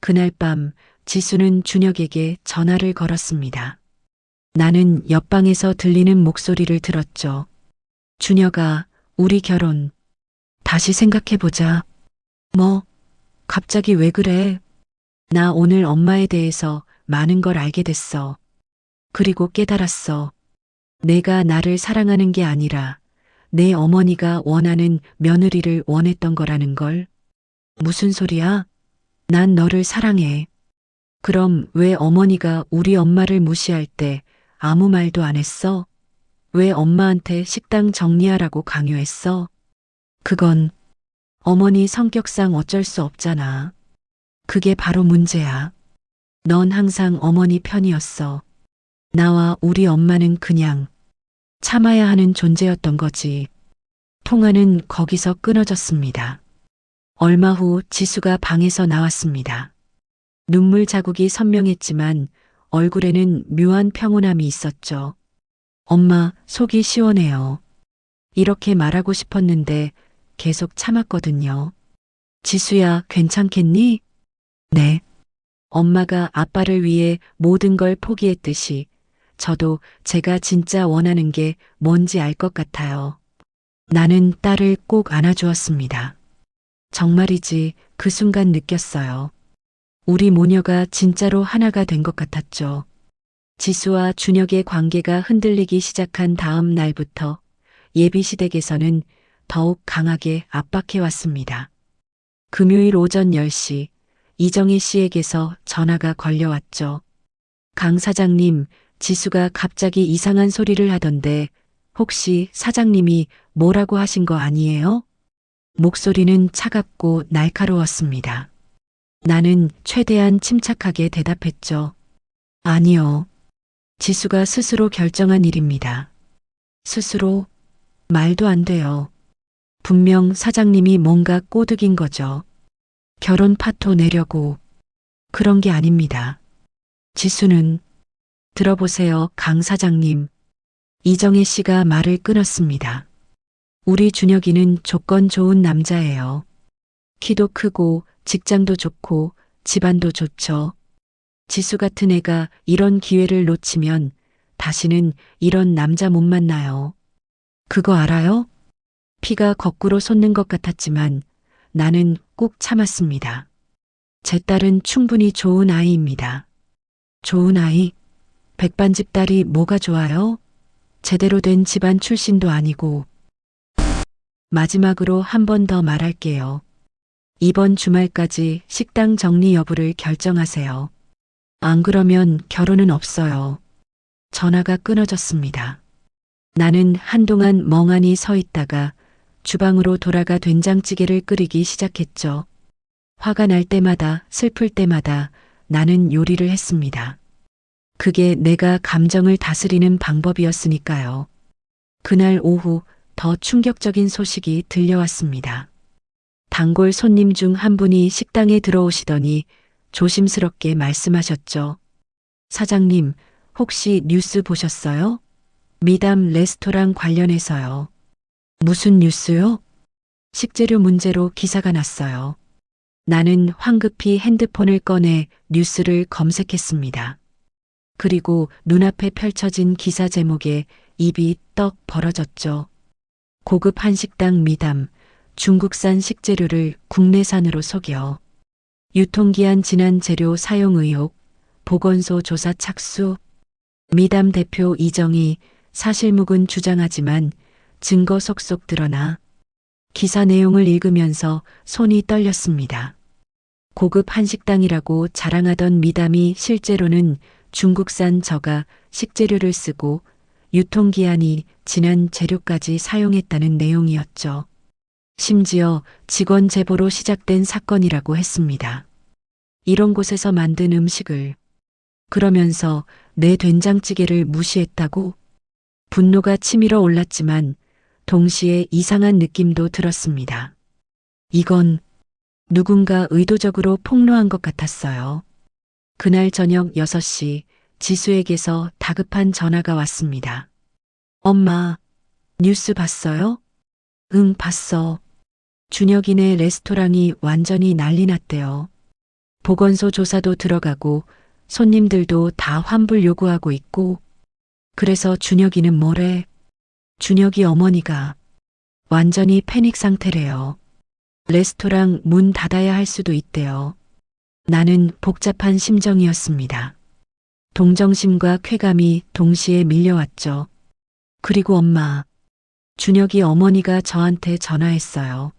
그날 밤 지수는 준혁에게 전화를 걸었습니다. 나는 옆방에서 들리는 목소리를 들었죠. 준혁아, 우리 결혼 다시 생각해보자. 뭐, 갑자기 왜 그래? 나 오늘 엄마에 대해서 많은 걸 알게 됐어. 그리고 깨달았어. 내가 나를 사랑하는 게 아니라 내 어머니가 원하는 며느리를 원했던 거라는 걸. 무슨 소리야? 난 너를 사랑해. 그럼 왜 어머니가 우리 엄마를 무시할 때 아무 말도 안 했어? 왜 엄마한테 식당 정리하라고 강요했어? 그건 어머니 성격상 어쩔 수 없잖아. 그게 바로 문제야. 넌 항상 어머니 편이었어. 나와 우리 엄마는 그냥 참아야 하는 존재였던 거지. 통화는 거기서 끊어졌습니다. 얼마 후 지수가 방에서 나왔습니다. 눈물 자국이 선명했지만 얼굴에는 묘한 평온함이 있었죠. 엄마, 속이 시원해요. 이렇게 말하고 싶었는데 계속 참았거든요. 지수야, 괜찮겠니? 네. 엄마가 아빠를 위해 모든 걸 포기했듯이 저도 제가 진짜 원하는 게 뭔지 알 것 같아요. 나는 딸을 꼭 안아주었습니다. 정말이지 그 순간 느꼈어요. 우리 모녀가 진짜로 하나가 된 것 같았죠. 지수와 준혁의 관계가 흔들리기 시작한 다음 날부터 예비시댁에서는 더욱 강하게 압박해왔습니다. 금요일 오전 10시 이정혜 씨에게서 전화가 걸려왔죠. 강 사장님, 지수가 갑자기 이상한 소리를 하던데 혹시 사장님이 뭐라고 하신 거 아니에요? 목소리는 차갑고 날카로웠습니다. 나는 최대한 침착하게 대답했죠. 아니요. 지수가 스스로 결정한 일입니다. 스스로? 말도 안 돼요. 분명 사장님이 뭔가 꼬드긴 거죠. 결혼 파토 내려고. 그런 게 아닙니다. 지수는 들어보세요, 강 사장님. 이정혜 씨가 말을 끊었습니다. 우리 준혁이는 조건 좋은 남자예요. 키도 크고 직장도 좋고 집안도 좋죠. 지수 같은 애가 이런 기회를 놓치면 다시는 이런 남자 못 만나요. 그거 알아요? 피가 거꾸로 솟는 것 같았지만 나는 꾹 참았습니다. 제 딸은 충분히 좋은 아이입니다. 좋은 아이? 백반집 딸이 뭐가 좋아요? 제대로 된 집안 출신도 아니고. 마지막으로 한 번 더 말할게요. 이번 주말까지 식당 정리 여부를 결정하세요. 안 그러면 결혼은 없어요. 전화가 끊어졌습니다. 나는 한동안 멍하니 서 있다가 주방으로 돌아가 된장찌개를 끓이기 시작했죠. 화가 날 때마다 슬플 때마다 나는 요리를 했습니다. 그게 내가 감정을 다스리는 방법이었으니까요. 그날 오후 더 충격적인 소식이 들려왔습니다. 단골 손님 중 한 분이 식당에 들어오시더니 조심스럽게 말씀하셨죠. 사장님, 혹시 뉴스 보셨어요? 미담 레스토랑 관련해서요. 무슨 뉴스요? 식재료 문제로 기사가 났어요. 나는 황급히 핸드폰을 꺼내 뉴스를 검색했습니다. 그리고 눈앞에 펼쳐진 기사 제목에 입이 떡 벌어졌죠. 고급 한식당 미담, 중국산 식재료를 국내산으로 속여. 유통기한 지난 재료 사용 의혹, 보건소 조사 착수. 미담 대표 이정희 사실무근 주장하지만 증거 속속 드러나. 기사 내용을 읽으면서 손이 떨렸습니다. 고급 한식당이라고 자랑하던 미담이 실제로는 중국산 저가 식재료를 쓰고 유통기한이 지난 재료까지 사용했다는 내용이었죠. 심지어 직원 제보로 시작된 사건이라고 했습니다. 이런 곳에서 만든 음식을 그러면서 내 된장찌개를 무시했다고? 분노가 치밀어 올랐지만 동시에 이상한 느낌도 들었습니다. 이건 누군가 의도적으로 폭로한 것 같았어요. 그날 저녁 6시 지수에게서 다급한 전화가 왔습니다. 엄마, 뉴스 봤어요? 응, 봤어. 준혁이네 레스토랑이 완전히 난리 났대요. 보건소 조사도 들어가고 손님들도 다 환불 요구하고 있고. 그래서 준혁이는 뭐래? 준혁이 어머니가 완전히 패닉 상태래요. 레스토랑 문 닫아야 할 수도 있대요. 나는 복잡한 심정이었습니다. 동정심과 쾌감이 동시에 밀려왔죠. 그리고 엄마, 준혁이 어머니가 저한테 전화했어요.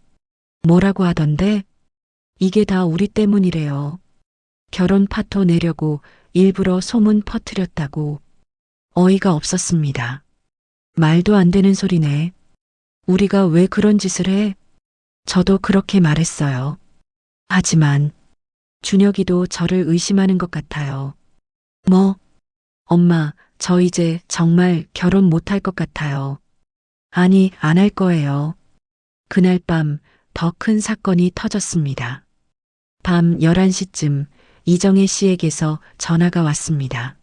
뭐라고 하던데? 이게 다 우리 때문이래요. 결혼 파토 내려고 일부러 소문 퍼뜨렸다고. 어이가 없었습니다. 말도 안 되는 소리네. 우리가 왜 그런 짓을 해? 저도 그렇게 말했어요. 하지만 준혁이도 저를 의심하는 것 같아요. 뭐? 엄마, 저 이제 정말 결혼 못할 것 같아요. 아니, 안 할 거예요. 그날 밤 더 큰 사건이 터졌습니다. 밤 11시쯤 이정혜 씨에게서 전화가 왔습니다.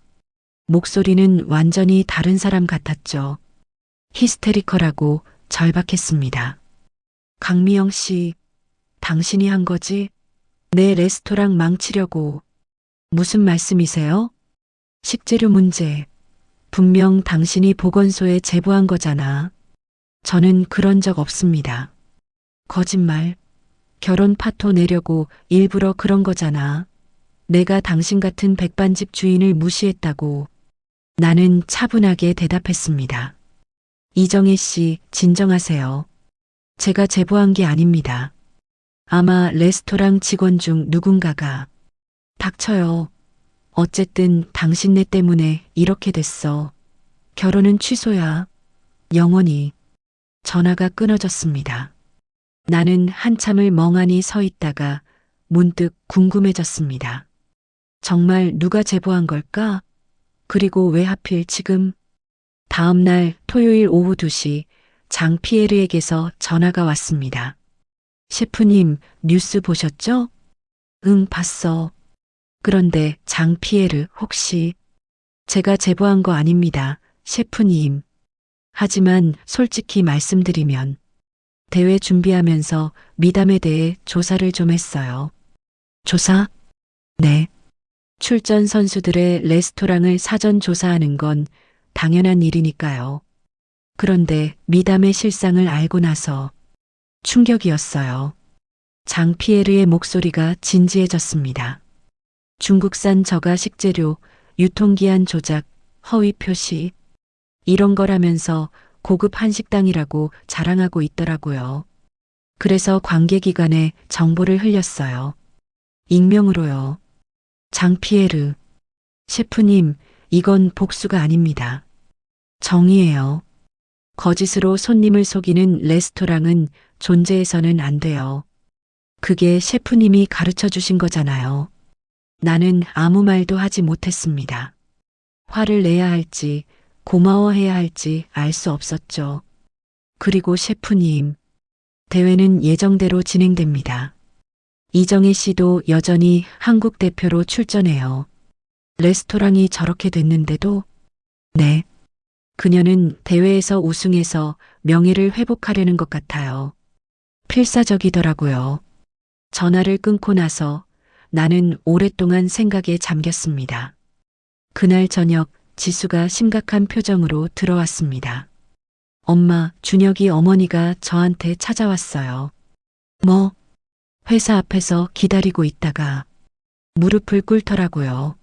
목소리는 완전히 다른 사람 같았죠. 히스테리컬하고 절박했습니다. 강미영 씨, 당신이 한 거지? 내 레스토랑 망치려고. 무슨 말씀이세요? 식재료 문제. 분명 당신이 보건소에 제보한 거잖아. 저는 그런 적 없습니다. 거짓말. 결혼 파토 내려고 일부러 그런 거잖아. 내가 당신 같은 백반집 주인을 무시했다고. 나는 차분하게 대답했습니다. 이정혜 씨, 진정하세요. 제가 제보한 게 아닙니다. 아마 레스토랑 직원 중 누군가가. 닥쳐요. 어쨌든 당신네 때문에 이렇게 됐어. 결혼은 취소야. 영원히. 전화가 끊어졌습니다. 나는 한참을 멍하니 서 있다가 문득 궁금해졌습니다. 정말 누가 제보한 걸까? 그리고 왜 하필 지금? 다음 날 토요일 오후 2시 장피에르에게서 전화가 왔습니다. 셰프님, 뉴스 보셨죠? 응, 봤어. 그런데 장피에르 혹시? 제가 제보한 거 아닙니다, 셰프님. 하지만 솔직히 말씀드리면 대회 준비하면서 미담에 대해 조사를 좀 했어요. 조사? 네. 출전 선수들의 레스토랑을 사전 조사하는 건 당연한 일이니까요. 그런데 미담의 실상을 알고 나서 충격이었어요. 장피에르의 목소리가 진지해졌습니다. 중국산 저가 식재료, 유통기한 조작, 허위 표시, 이런 거라면서 고급 한식당이라고 자랑하고 있더라고요. 그래서 관계기관에 정보를 흘렸어요. 익명으로요. 장피에르, 셰프님, 이건 복수가 아닙니다. 정의예요. 거짓으로 손님을 속이는 레스토랑은 존재해서는 안 돼요. 그게 셰프님이 가르쳐 주신 거잖아요. 나는 아무 말도 하지 못했습니다. 화를 내야 할지, 고마워해야 할지 알 수 없었죠. 그리고 셰프님, 대회는 예정대로 진행됩니다. 이정혜 씨도 여전히 한국 대표로 출전해요. 레스토랑이 저렇게 됐는데도, 네. 그녀는 대회에서 우승해서 명예를 회복하려는 것 같아요. 필사적이더라고요. 전화를 끊고 나서 나는 오랫동안 생각에 잠겼습니다. 그날 저녁 지수가 심각한 표정으로 들어왔습니다. 엄마, 준혁이 어머니가 저한테 찾아왔어요. 뭐? 회사 앞에서 기다리고 있다가 무릎을 꿇더라고요.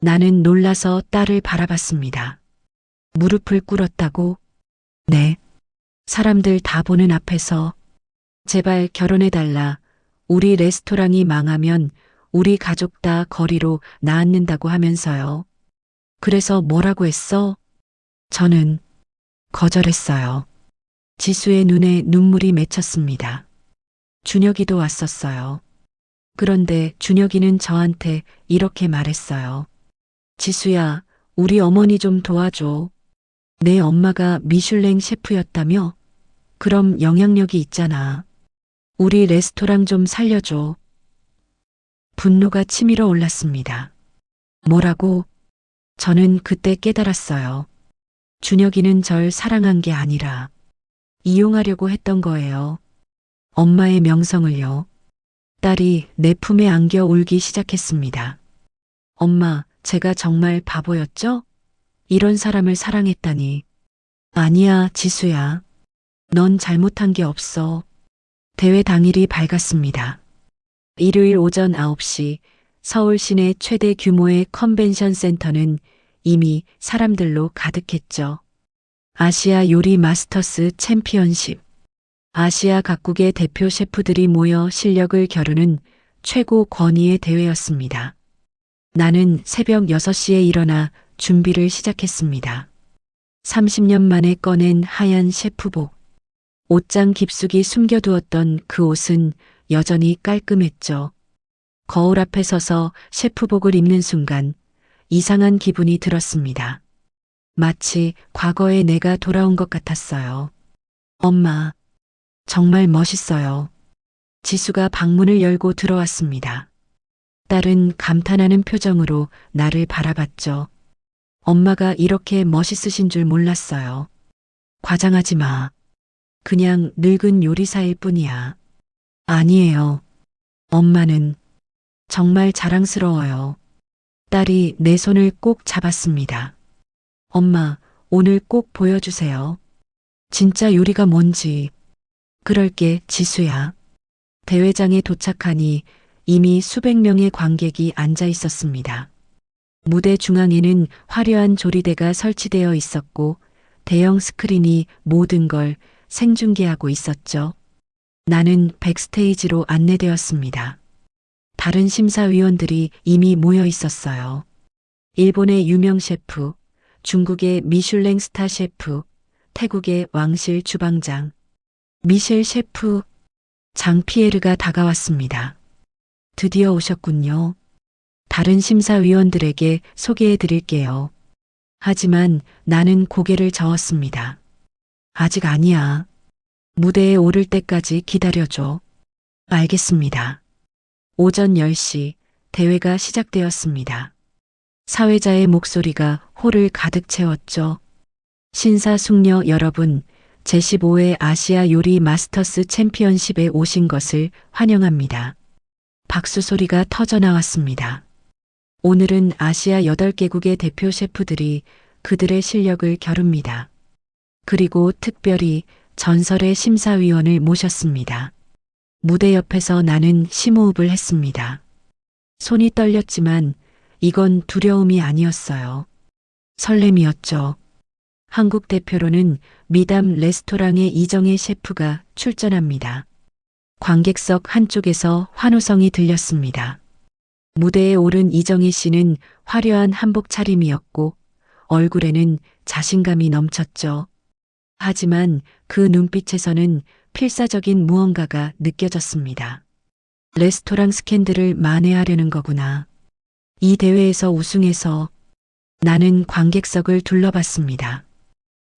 나는 놀라서 딸을 바라봤습니다. 무릎을 꿇었다고? 네. 사람들 다 보는 앞에서 제발 결혼해달라. 우리 레스토랑이 망하면 우리 가족 다 거리로 나앉는다고 하면서요. 그래서 뭐라고 했어? 저는 거절했어요. 지수의 눈에 눈물이 맺혔습니다. 준혁이도 왔었어요. 그런데 준혁이는 저한테 이렇게 말했어요. 지수야, 우리 어머니 좀 도와줘. 내 엄마가 미슐랭 셰프였다며? 그럼 영향력이 있잖아. 우리 레스토랑 좀 살려줘. 분노가 치밀어 올랐습니다. 뭐라고? 저는 그때 깨달았어요. 준혁이는 절 사랑한 게 아니라 이용하려고 했던 거예요. 엄마의 명성을요. 딸이 내 품에 안겨 울기 시작했습니다. 엄마, 제가 정말 바보였죠? 이런 사람을 사랑했다니. 아니야, 지수야. 넌 잘못한 게 없어. 대회 당일이 밝았습니다. 일요일 오전 9시 서울 시내 최대 규모의 컨벤션 센터는 이미 사람들로 가득했죠. 아시아 요리 마스터스 챔피언십. 아시아 각국의 대표 셰프들이 모여 실력을 겨루는 최고 권위의 대회였습니다. 나는 새벽 6시에 일어나 준비를 시작했습니다. 30년 만에 꺼낸 하얀 셰프복. 옷장 깊숙이 숨겨두었던 그 옷은 여전히 깔끔했죠. 거울 앞에 서서 셰프복을 입는 순간 이상한 기분이 들었습니다. 마치 과거의 내가 돌아온 것 같았어요. 엄마, 정말 멋있어요. 지수가 방문을 열고 들어왔습니다. 딸은 감탄하는 표정으로 나를 바라봤죠. 엄마가 이렇게 멋있으신 줄 몰랐어요. 과장하지 마. 그냥 늙은 요리사일 뿐이야. 아니에요. 엄마는 정말 자랑스러워요. 딸이 내 손을 꼭 잡았습니다. 엄마, 오늘 꼭 보여주세요. 진짜 요리가 뭔지. 그럴게, 지수야. 대회장에 도착하니 이미 수백 명의 관객이 앉아 있었습니다. 무대 중앙에는 화려한 조리대가 설치되어 있었고 대형 스크린이 모든 걸 생중계하고 있었죠. 나는 백스테이지로 안내되었습니다. 다른 심사위원들이 이미 모여 있었어요. 일본의 유명 셰프, 중국의 미슐랭 스타 셰프, 태국의 왕실 주방장, 미셸 셰프, 장피에르가 다가왔습니다. 드디어 오셨군요. 다른 심사위원들에게 소개해 드릴게요. 하지만 나는 고개를 저었습니다. 아직 아니야. 무대에 오를 때까지 기다려줘. 알겠습니다. 오전 10시 대회가 시작되었습니다. 사회자의 목소리가 홀을 가득 채웠죠. 신사숙녀 여러분, 제15회 아시아 요리 마스터스 챔피언십에 오신 것을 환영합니다. 박수 소리가 터져 나왔습니다. 오늘은 아시아 8개국의 대표 셰프들이 그들의 실력을 겨룹니다. 그리고 특별히 전설의 심사위원을 모셨습니다. 무대 옆에서 나는 심호흡을 했습니다. 손이 떨렸지만 이건 두려움이 아니었어요. 설렘이었죠. 한국 대표로는 미담 레스토랑의 이정혜 셰프가 출전합니다. 관객석 한쪽에서 환호성이 들렸습니다. 무대에 오른 이정희 씨는 화려한 한복 차림이었고 얼굴에는 자신감이 넘쳤죠. 하지만 그 눈빛에서는 필사적인 무언가가 느껴졌습니다. 레스토랑 스캔들을 만회하려는 거구나. 이 대회에서 우승해서 나는 관객석을 둘러봤습니다.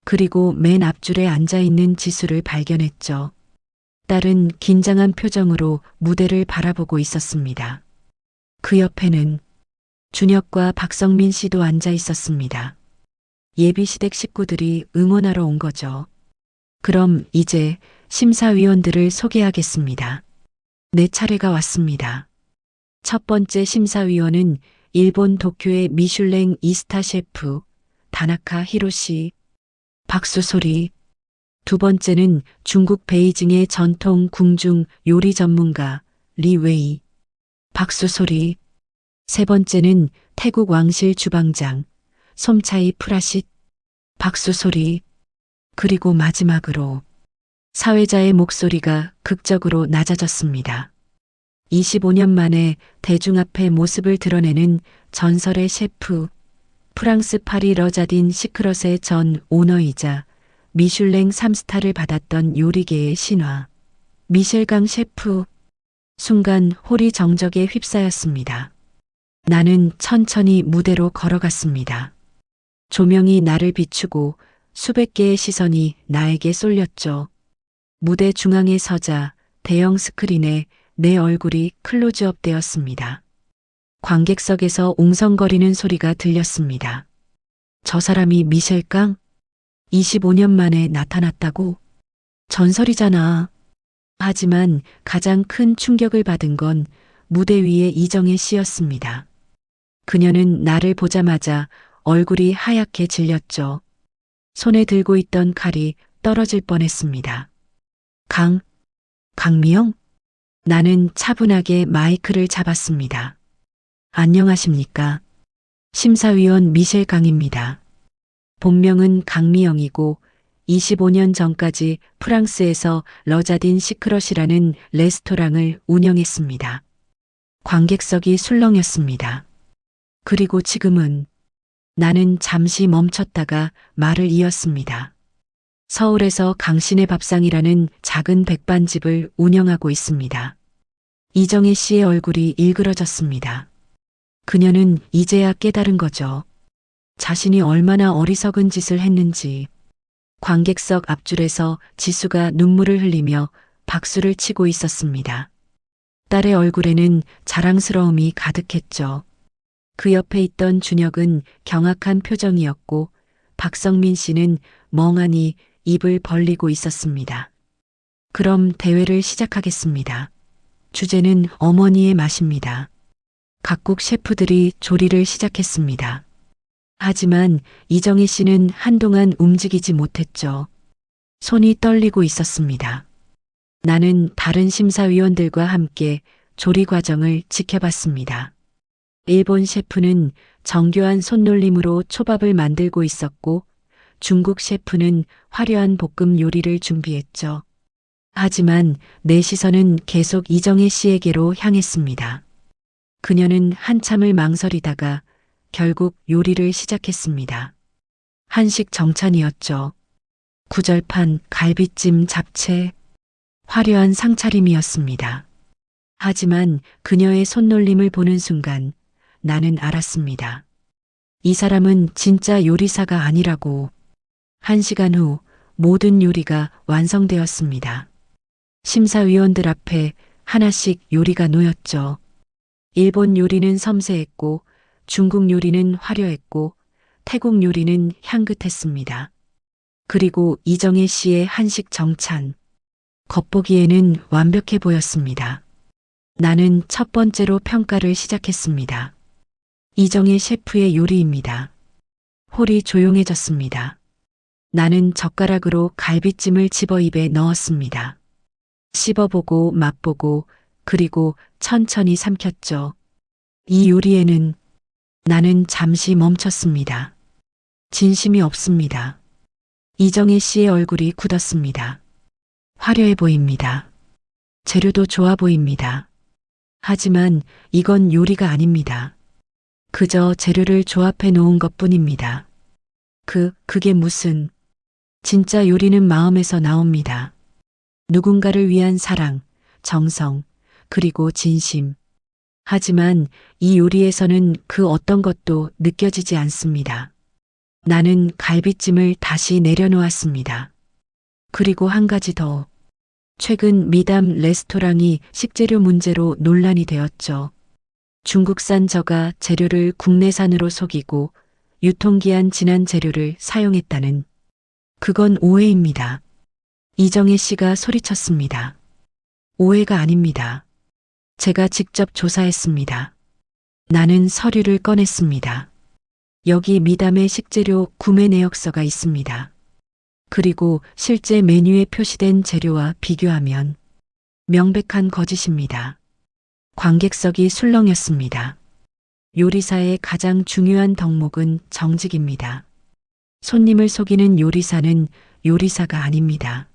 그리고 맨 앞줄에 앉아있는 지수를 발견했죠. 딸은 긴장한 표정으로 무대를 바라보고 있었습니다. 그 옆에는 준혁과 박성민 씨도 앉아 있었습니다. 예비시댁 식구들이 응원하러 온 거죠. 그럼 이제 심사위원들을 소개하겠습니다. 네 차례가 왔습니다. 첫 번째 심사위원은 일본 도쿄의 미슐랭 2스타 셰프 다나카 히로시. 박수 소리. 두 번째는 중국 베이징의 전통 궁중 요리 전문가 리웨이. 박수 소리. 세 번째는 태국 왕실 주방장 솜차이 프라싯. 박수 소리. 그리고 마지막으로 사회자의 목소리가 극적으로 낮아졌습니다. 25년 만에 대중 앞에 모습을 드러내는 전설의 셰프, 프랑스 파리 러자딘 시크럿의 전 오너이자 미슐랭 3스타를 받았던 요리계의 신화, 미셸강 셰프. 순간 홀이 정적에 휩싸였습니다. 나는 천천히 무대로 걸어갔습니다. 조명이 나를 비추고 수백 개의 시선이 나에게 쏠렸죠. 무대 중앙에 서자 대형 스크린에 내 얼굴이 클로즈업 되었습니다. 관객석에서 웅성거리는 소리가 들렸습니다. 저 사람이 미셸강? 25년 만에 나타났다고? 전설이잖아. 하지만 가장 큰 충격을 받은 건 무대 위의 이정혜 씨였습니다. 그녀는 나를 보자마자 얼굴이 하얗게 질렸죠. 손에 들고 있던 칼이 떨어질 뻔했습니다. 강미영? 나는 차분하게 마이크를 잡았습니다. 안녕하십니까. 심사위원 미셸 강입니다. 본명은 강미영이고 25년 전까지 프랑스에서 러자딘 시크럿이라는 레스토랑을 운영했습니다. 관객석이 술렁였습니다. 그리고 지금은 나는 잠시 멈췄다가 말을 이었습니다. 서울에서 강신의 밥상이라는 작은 백반집을 운영하고 있습니다. 이정혜 씨의 얼굴이 일그러졌습니다. 그녀는 이제야 깨달은 거죠. 자신이 얼마나 어리석은 짓을 했는지. 관객석 앞줄에서 지수가 눈물을 흘리며 박수를 치고 있었습니다. 딸의 얼굴에는 자랑스러움이 가득했죠. 그 옆에 있던 준혁은 경악한 표정이었고 박성민 씨는 멍하니 입을 벌리고 있었습니다. 그럼 대회를 시작하겠습니다. 주제는 어머니의 맛입니다. 각국 셰프들이 조리를 시작했습니다. 하지만 이정희 씨는 한동안 움직이지 못했죠. 손이 떨리고 있었습니다. 나는 다른 심사위원들과 함께 조리 과정을 지켜봤습니다. 일본 셰프는 정교한 손놀림으로 초밥을 만들고 있었고 중국 셰프는 화려한 볶음 요리를 준비했죠. 하지만 내 시선은 계속 이정혜 씨에게로 향했습니다. 그녀는 한참을 망설이다가 결국 요리를 시작했습니다. 한식 정찬이었죠. 구절판, 갈비찜, 잡채, 화려한 상차림이었습니다. 하지만 그녀의 손놀림을 보는 순간 나는 알았습니다. 이 사람은 진짜 요리사가 아니라고. 1시간 후 모든 요리가 완성되었습니다. 심사위원들 앞에 하나씩 요리가 놓였죠. 일본 요리는 섬세했고 중국 요리는 화려했고 태국 요리는 향긋했습니다. 그리고 이정혜 씨의 한식 정찬. 겉보기에는 완벽해 보였습니다. 나는 첫 번째로 평가를 시작했습니다. 이정혜 셰프의 요리입니다. 홀이 조용해졌습니다. 나는 젓가락으로 갈비찜을 집어 입에 넣었습니다. 씹어보고 맛보고 그리고 천천히 삼켰죠. 이 요리에는 나는 잠시 멈췄습니다. 진심이 없습니다. 이정혜 씨의 얼굴이 굳었습니다. 화려해 보입니다. 재료도 좋아 보입니다. 하지만 이건 요리가 아닙니다. 그저 재료를 조합해 놓은 것뿐입니다. 그게 무슨. 진짜 요리는 마음에서 나옵니다. 누군가를 위한 사랑, 정성, 그리고 진심. 하지만 이 요리에서는 그 어떤 것도 느껴지지 않습니다. 나는 갈비찜을 다시 내려놓았습니다. 그리고 한 가지 더. 최근 미담 레스토랑이 식재료 문제로 논란이 되었죠. 중국산 저가 재료를 국내산으로 속이고 유통기한 지난 재료를 사용했다는. 그건 오해입니다. 이정혜 씨가 소리쳤습니다. 오해가 아닙니다. 제가 직접 조사했습니다. 나는 서류를 꺼냈습니다. 여기 미담의 식재료 구매 내역서가 있습니다. 그리고 실제 메뉴에 표시된 재료와 비교하면 명백한 거짓입니다. 관객석이 술렁였습니다. 요리사의 가장 중요한 덕목은 정직입니다. 손님을 속이는 요리사는 요리사가 아닙니다.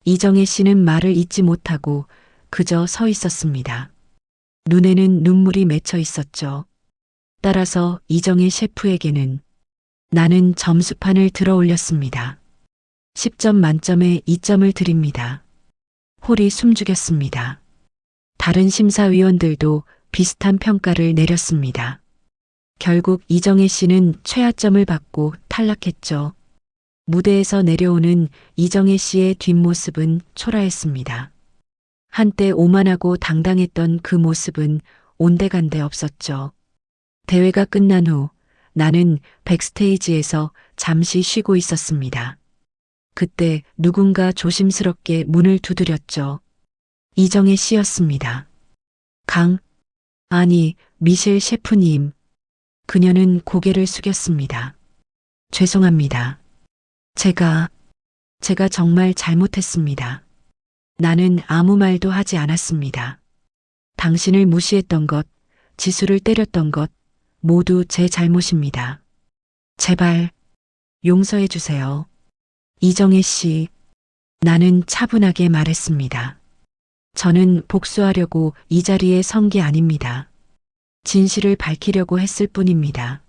이정혜 씨는 말을 잇지 못하고 그저 서 있었습니다. 눈에는 눈물이 맺혀 있었죠. 따라서 이정혜 셰프에게는 나는 점수판을 들어 올렸습니다. 10점 만점에 2점을 드립니다. 홀이 숨죽였습니다. 다른 심사위원들도 비슷한 평가를 내렸습니다. 결국 이정혜 씨는 최하점을 받고 탈락했죠. 무대에서 내려오는 이정혜 씨의 뒷모습은 초라했습니다. 한때 오만하고 당당했던 그 모습은 온데간데 없었죠. 대회가 끝난 후 나는 백스테이지에서 잠시 쉬고 있었습니다. 그때 누군가 조심스럽게 문을 두드렸죠. 이정혜 씨였습니다. 아니, 미셸 셰프님. 그녀는 고개를 숙였습니다. 죄송합니다. 제가 정말 잘못했습니다. 나는 아무 말도 하지 않았습니다. 당신을 무시했던 것, 지수를 때렸던 것, 모두 제 잘못입니다. 제발 용서해 주세요. 이정혜 씨, 나는 차분하게 말했습니다. 저는 복수하려고 이 자리에 선 게 아닙니다. 진실을 밝히려고 했을 뿐입니다.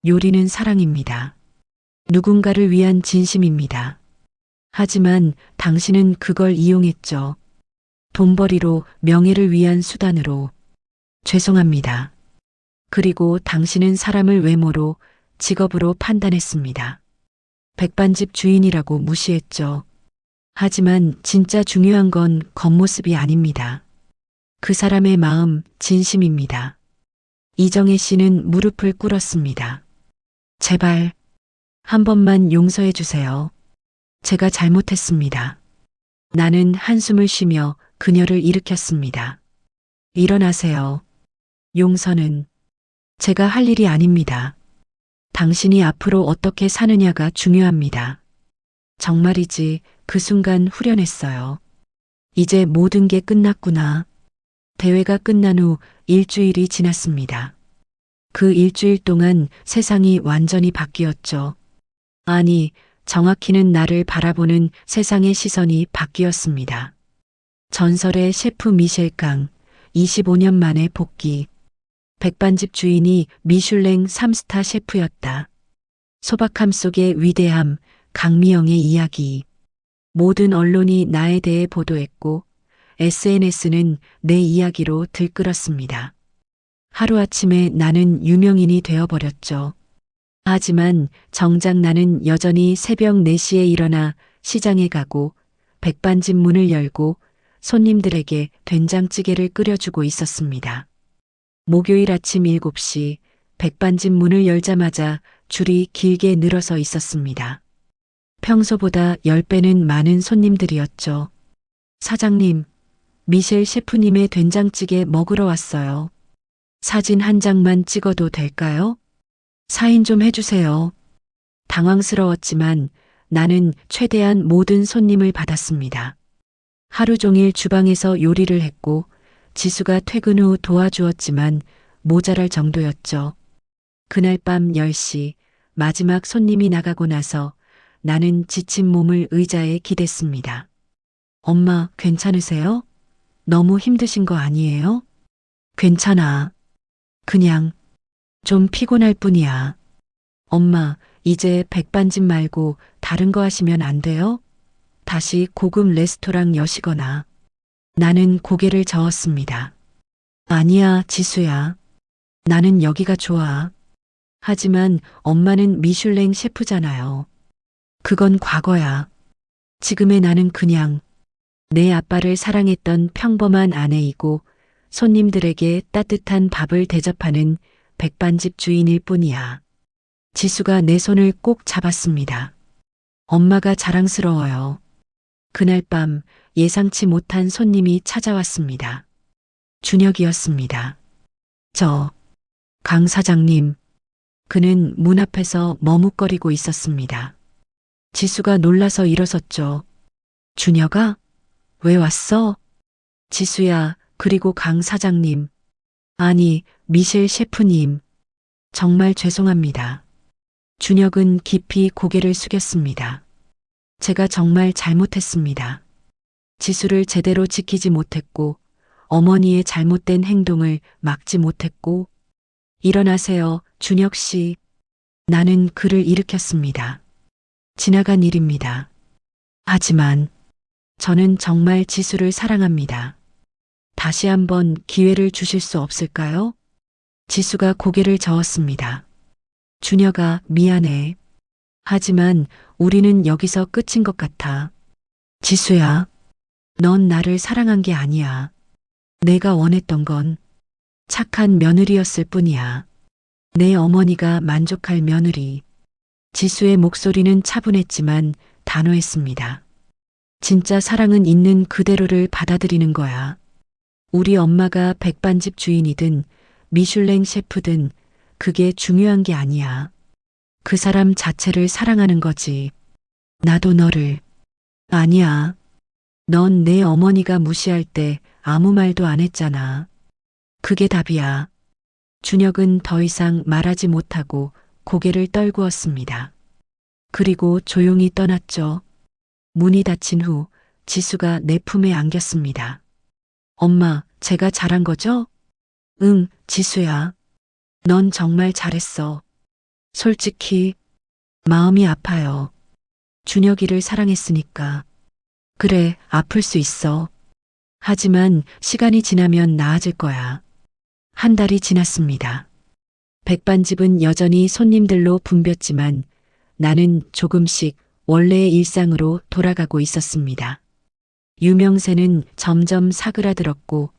요리는 사랑입니다. 누군가를 위한 진심입니다. 하지만 당신은 그걸 이용했죠. 돈벌이로, 명예를 위한 수단으로. 죄송합니다. 그리고 당신은 사람을 외모로, 직업으로 판단했습니다. 백반집 주인이라고 무시했죠. 하지만 진짜 중요한 건 겉모습이 아닙니다. 그 사람의 마음, 진심입니다. 이정혜 씨는 무릎을 꿇었습니다. 제발 한 번만 용서해 주세요. 제가 잘못했습니다. 나는 한숨을 쉬며 그녀를 일으켰습니다. 일어나세요. 용서는 제가 할 일이 아닙니다. 당신이 앞으로 어떻게 사느냐가 중요합니다. 정말이지 그 순간 후련했어요. 이제 모든 게 끝났구나. 대회가 끝난 후 일주일이 지났습니다. 그 일주일 동안 세상이 완전히 바뀌었죠. 아니, 정확히는 나를 바라보는 세상의 시선이 바뀌었습니다. 전설의 셰프 미셸 강, 25년 만에 복귀. 백반집 주인이 미슐랭 3스타 셰프였다. 소박함 속의 위대함, 강미영의 이야기. 모든 언론이 나에 대해 보도했고 SNS는 내 이야기로 들끓었습니다. 하루아침에 나는 유명인이 되어버렸죠. 하지만 정작 나는 여전히 새벽 4시에 일어나 시장에 가고 백반집 문을 열고 손님들에게 된장찌개를 끓여주고 있었습니다. 목요일 아침 7시 백반집 문을 열자마자 줄이 길게 늘어서 있었습니다. 평소보다 10배는 많은 손님들이었죠. 사장님, 미셸 셰프님의 된장찌개 먹으러 왔어요. 사진 한 장만 찍어도 될까요? 사인 좀 해주세요. 당황스러웠지만 나는 최대한 모든 손님을 받았습니다. 하루 종일 주방에서 요리를 했고 지수가 퇴근 후 도와주었지만 모자랄 정도였죠. 그날 밤 10시 마지막 손님이 나가고 나서 나는 지친 몸을 의자에 기댔습니다. 엄마, 괜찮으세요? 너무 힘드신 거 아니에요? 괜찮아. 그냥 좀 피곤할 뿐이야. 엄마, 이제 백반집 말고 다른 거 하시면 안 돼요? 다시 고급 레스토랑 여시거나. 나는 고개를 저었습니다. 아니야, 지수야. 나는 여기가 좋아. 하지만 엄마는 미슐랭 셰프잖아요. 그건 과거야. 지금의 나는 그냥 내 아빠를 사랑했던 평범한 아내이고 손님들에게 따뜻한 밥을 대접하는 백반집 주인일 뿐이야. 지수가 내 손을 꼭 잡았습니다. 엄마가 자랑스러워요. 그날 밤 예상치 못한 손님이 찾아왔습니다. 준혁이었습니다. 강 사장님. 그는 문 앞에서 머뭇거리고 있었습니다. 지수가 놀라서 일어섰죠. 준혁아? 왜 왔어? 지수야, 그리고 강 사장님. 아니, 미셸 셰프님. 정말 죄송합니다. 준혁은 깊이 고개를 숙였습니다. 제가 정말 잘못했습니다. 지수를 제대로 지키지 못했고, 어머니의 잘못된 행동을 막지 못했고, 일어나세요, 준혁 씨. 나는 그를 일으켰습니다. 지나간 일입니다. 하지만 저는 정말 지수를 사랑합니다. 다시 한번 기회를 주실 수 없을까요? 지수가 고개를 저었습니다. 준혁아, 미안해. 하지만 우리는 여기서 끝인 것 같아. 지수야, 넌 나를 사랑한 게 아니야. 내가 원했던 건 착한 며느리였을 뿐이야. 내 어머니가 만족할 며느리. 지수의 목소리는 차분했지만 단호했습니다. 진짜 사랑은 있는 그대로를 받아들이는 거야. 우리 엄마가 백반집 주인이든 미슐랭 셰프든 그게 중요한 게 아니야. 그 사람 자체를 사랑하는 거지. 나도 너를. 아니야. 넌 내 어머니가 무시할 때 아무 말도 안 했잖아. 그게 답이야. 준혁은 더 이상 말하지 못하고 고개를 떨구었습니다. 그리고 조용히 떠났죠. 문이 닫힌 후 지수가 내 품에 안겼습니다. 엄마, 제가 잘한 거죠? 응, 지수야. 넌 정말 잘했어. 솔직히 마음이 아파요. 준혁이를 사랑했으니까. 그래, 아플 수 있어. 하지만 시간이 지나면 나아질 거야. 한 달이 지났습니다. 백반집은 여전히 손님들로 붐볐지만 나는 조금씩 원래의 일상으로 돌아가고 있었습니다. 유명세는 점점 사그라들었고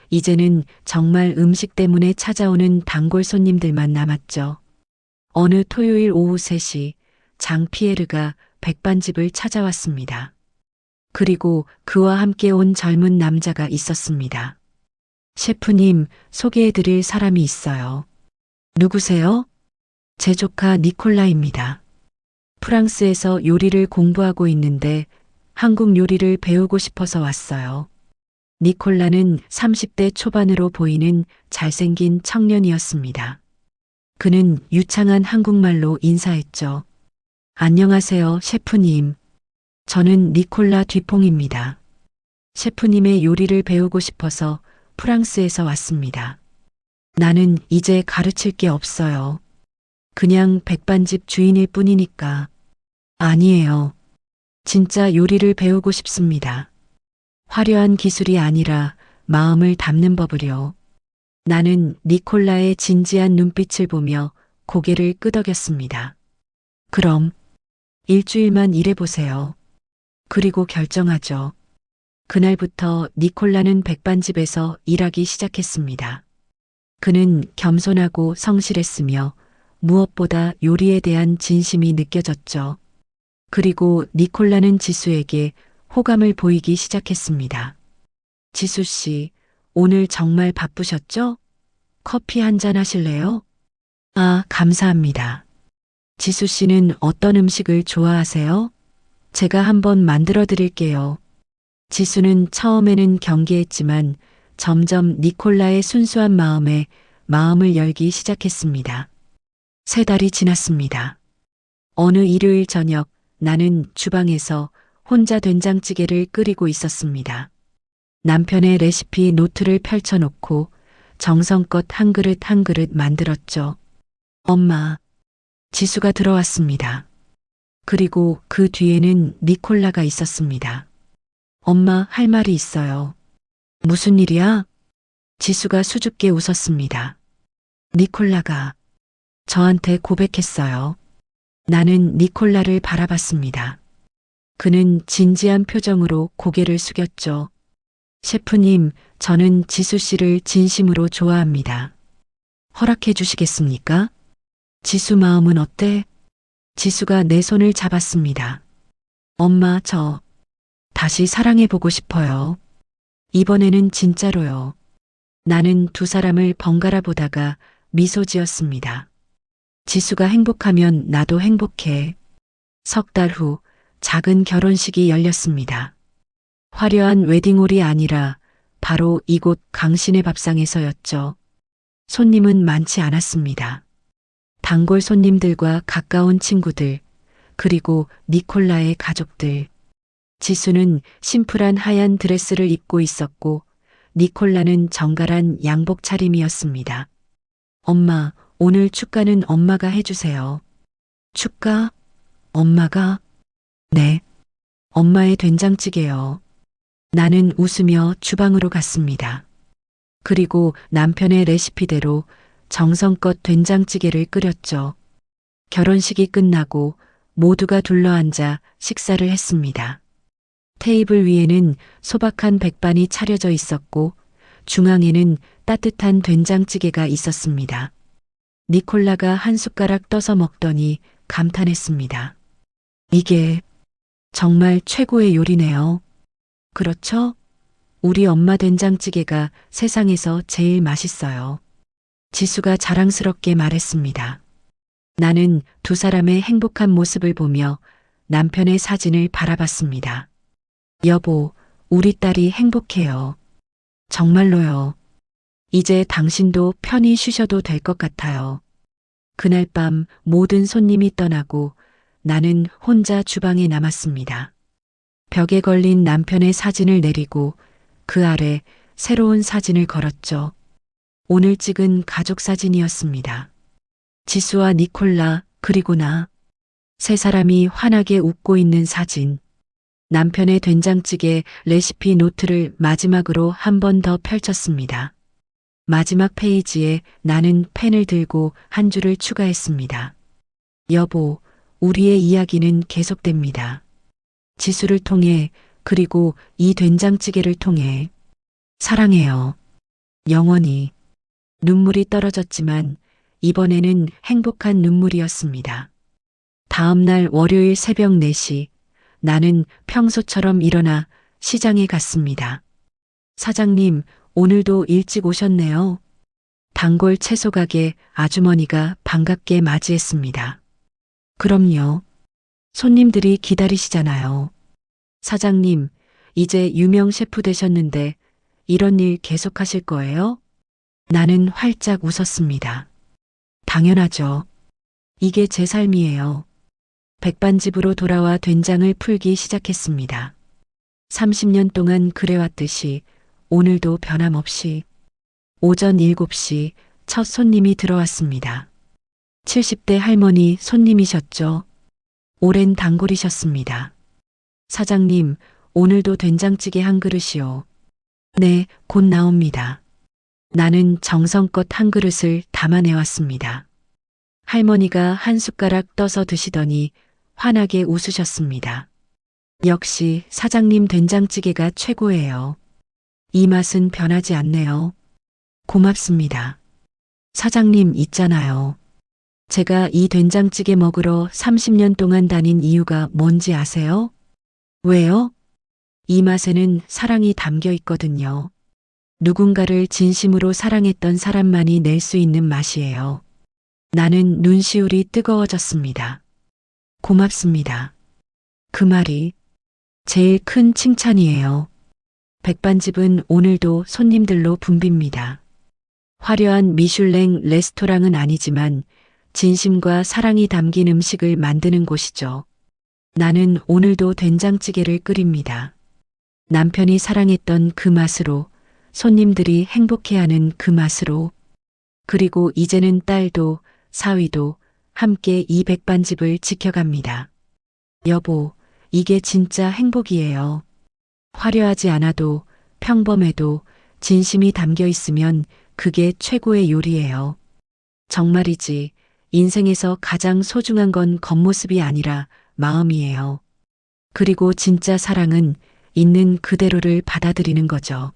이제는 정말 음식 때문에 찾아오는 단골 손님들만 남았죠. 어느 토요일 오후 3시 장 피에르가 백반집을 찾아왔습니다. 그리고 그와 함께 온 젊은 남자가 있었습니다. 셰프님, 소개해드릴 사람이 있어요. 누구세요? 제 조카 니콜라입니다. 프랑스에서 요리를 공부하고 있는데 한국 요리를 배우고 싶어서 왔어요. 니콜라는 30대 초반으로 보이는 잘생긴 청년이었습니다. 그는 유창한 한국말로 인사했죠. 안녕하세요, 셰프님. 저는 니콜라 뒤퐁입니다. 셰프님의 요리를 배우고 싶어서 프랑스에서 왔습니다. 나는 이제 가르칠 게 없어요. 그냥 백반집 주인일 뿐이니까. 아니에요. 진짜 요리를 배우고 싶습니다. 화려한 기술이 아니라 마음을 담는 법을요. 나는 니콜라의 진지한 눈빛을 보며 고개를 끄덕였습니다. 그럼 일주일만 일해보세요. 그리고 결정하죠. 그날부터 니콜라는 백반집에서 일하기 시작했습니다. 그는 겸손하고 성실했으며 무엇보다 요리에 대한 진심이 느껴졌죠. 그리고 니콜라는 지수에게 호감을 보이기 시작했습니다. 지수 씨, 오늘 정말 바쁘셨죠? 커피 한 잔 하실래요? 아, 감사합니다. 지수 씨는 어떤 음식을 좋아하세요? 제가 한번 만들어 드릴게요. 지수는 처음에는 경계했지만 점점 니콜라의 순수한 마음에 마음을 열기 시작했습니다. 3달이 지났습니다. 어느 일요일 저녁 나는 주방에서 혼자 된장찌개를 끓이고 있었습니다. 남편의 레시피 노트를 펼쳐놓고 정성껏 한 그릇 한 그릇 만들었죠. 엄마, 지수가 들어왔습니다. 그리고 그 뒤에는 니콜라가 있었습니다. 엄마, 할 말이 있어요. 무슨 일이야? 지수가 수줍게 웃었습니다. 니콜라가 저한테 고백했어요. 나는 니콜라를 바라봤습니다. 그는 진지한 표정으로 고개를 숙였죠. 셰프님, 저는 지수 씨를 진심으로 좋아합니다. 허락해 주시겠습니까? 지수 마음은 어때? 지수가 내 손을 잡았습니다. 엄마, 저 다시 사랑해보고 싶어요. 이번에는 진짜로요. 나는 두 사람을 번갈아 보다가 미소 지었습니다. 지수가 행복하면 나도 행복해. 3달 후 작은 결혼식이 열렸습니다. 화려한 웨딩홀이 아니라 바로 이곳 강신의 밥상에서였죠. 손님은 많지 않았습니다. 단골 손님들과 가까운 친구들, 그리고 니콜라의 가족들. 지수는 심플한 하얀 드레스를 입고 있었고 니콜라는 정갈한 양복 차림이었습니다. 엄마, 오늘 축가는 엄마가 해주세요. 축가? 엄마가? 네. 엄마의 된장찌개요. 나는 웃으며 주방으로 갔습니다. 그리고 남편의 레시피대로 정성껏 된장찌개를 끓였죠. 결혼식이 끝나고 모두가 둘러앉아 식사를 했습니다. 테이블 위에는 소박한 백반이 차려져 있었고 중앙에는 따뜻한 된장찌개가 있었습니다. 니콜라가 한 숟가락 떠서 먹더니 감탄했습니다. 이게 정말 최고의 요리네요. 그렇죠? 우리 엄마 된장찌개가 세상에서 제일 맛있어요. 지수가 자랑스럽게 말했습니다. 나는 두 사람의 행복한 모습을 보며 남편의 사진을 바라봤습니다. 여보, 우리 딸이 행복해요. 정말로요. 이제 당신도 편히 쉬셔도 될 것 같아요. 그날 밤 모든 손님이 떠나고 나는 혼자 주방에 남았습니다. 벽에 걸린 남편의 사진을 내리고 그 아래 새로운 사진을 걸었죠. 오늘 찍은 가족 사진이었습니다. 지수와 니콜라, 그리고 나. 3사람이 환하게 웃고 있는 사진. 남편의 된장찌개 레시피 노트를 마지막으로 한 번 더 펼쳤습니다. 마지막 페이지에 나는 펜을 들고 한 줄을 추가했습니다. 여보, 우리의 이야기는 계속됩니다. 지수를 통해, 그리고 이 된장찌개를 통해. 사랑해요. 영원히. 눈물이 떨어졌지만 이번에는 행복한 눈물이었습니다. 다음 날 월요일 새벽 4시 나는 평소처럼 일어나 시장에 갔습니다. 사장님, 오늘도 일찍 오셨네요. 단골 채소 가게 아주머니가 반갑게 맞이했습니다. 그럼요. 손님들이 기다리시잖아요. 사장님, 이제 유명 셰프 되셨는데 이런 일 계속하실 거예요? 나는 활짝 웃었습니다. 당연하죠. 이게 제 삶이에요. 백반집으로 돌아와 된장을 풀기 시작했습니다. 30년 동안 그래왔듯이 오늘도 변함없이 오전 7시 첫 손님이 들어왔습니다. 70대 할머니 손님이셨죠. 오랜 단골이셨습니다. 사장님, 오늘도 된장찌개 한 그릇이요. 네, 곧 나옵니다. 나는 정성껏 한 그릇을 담아내왔습니다. 할머니가 한 숟가락 떠서 드시더니 환하게 웃으셨습니다. 역시 사장님 된장찌개가 최고예요. 이 맛은 변하지 않네요. 고맙습니다. 사장님 있잖아요. 제가 이 된장찌개 먹으러 30년 동안 다닌 이유가 뭔지 아세요? 왜요? 이 맛에는 사랑이 담겨 있거든요. 누군가를 진심으로 사랑했던 사람만이 낼 수 있는 맛이에요. 나는 눈시울이 뜨거워졌습니다. 고맙습니다. 그 말이 제일 큰 칭찬이에요. 백반집은 오늘도 손님들로 붐빕니다. 화려한 미슐랭 레스토랑은 아니지만 진심과 사랑이 담긴 음식을 만드는 곳이죠. 나는 오늘도 된장찌개를 끓입니다. 남편이 사랑했던 그 맛으로, 손님들이 행복해하는 그 맛으로, 그리고 이제는 딸도 사위도 함께 이 백반집을 지켜갑니다. 여보, 이게 진짜 행복이에요. 화려하지 않아도 평범해도 진심이 담겨 있으면 그게 최고의 요리예요. 정말이지, 인생에서 가장 소중한 건 겉모습이 아니라 마음이에요. 그리고 진짜 사랑은 있는 그대로를 받아들이는 거죠.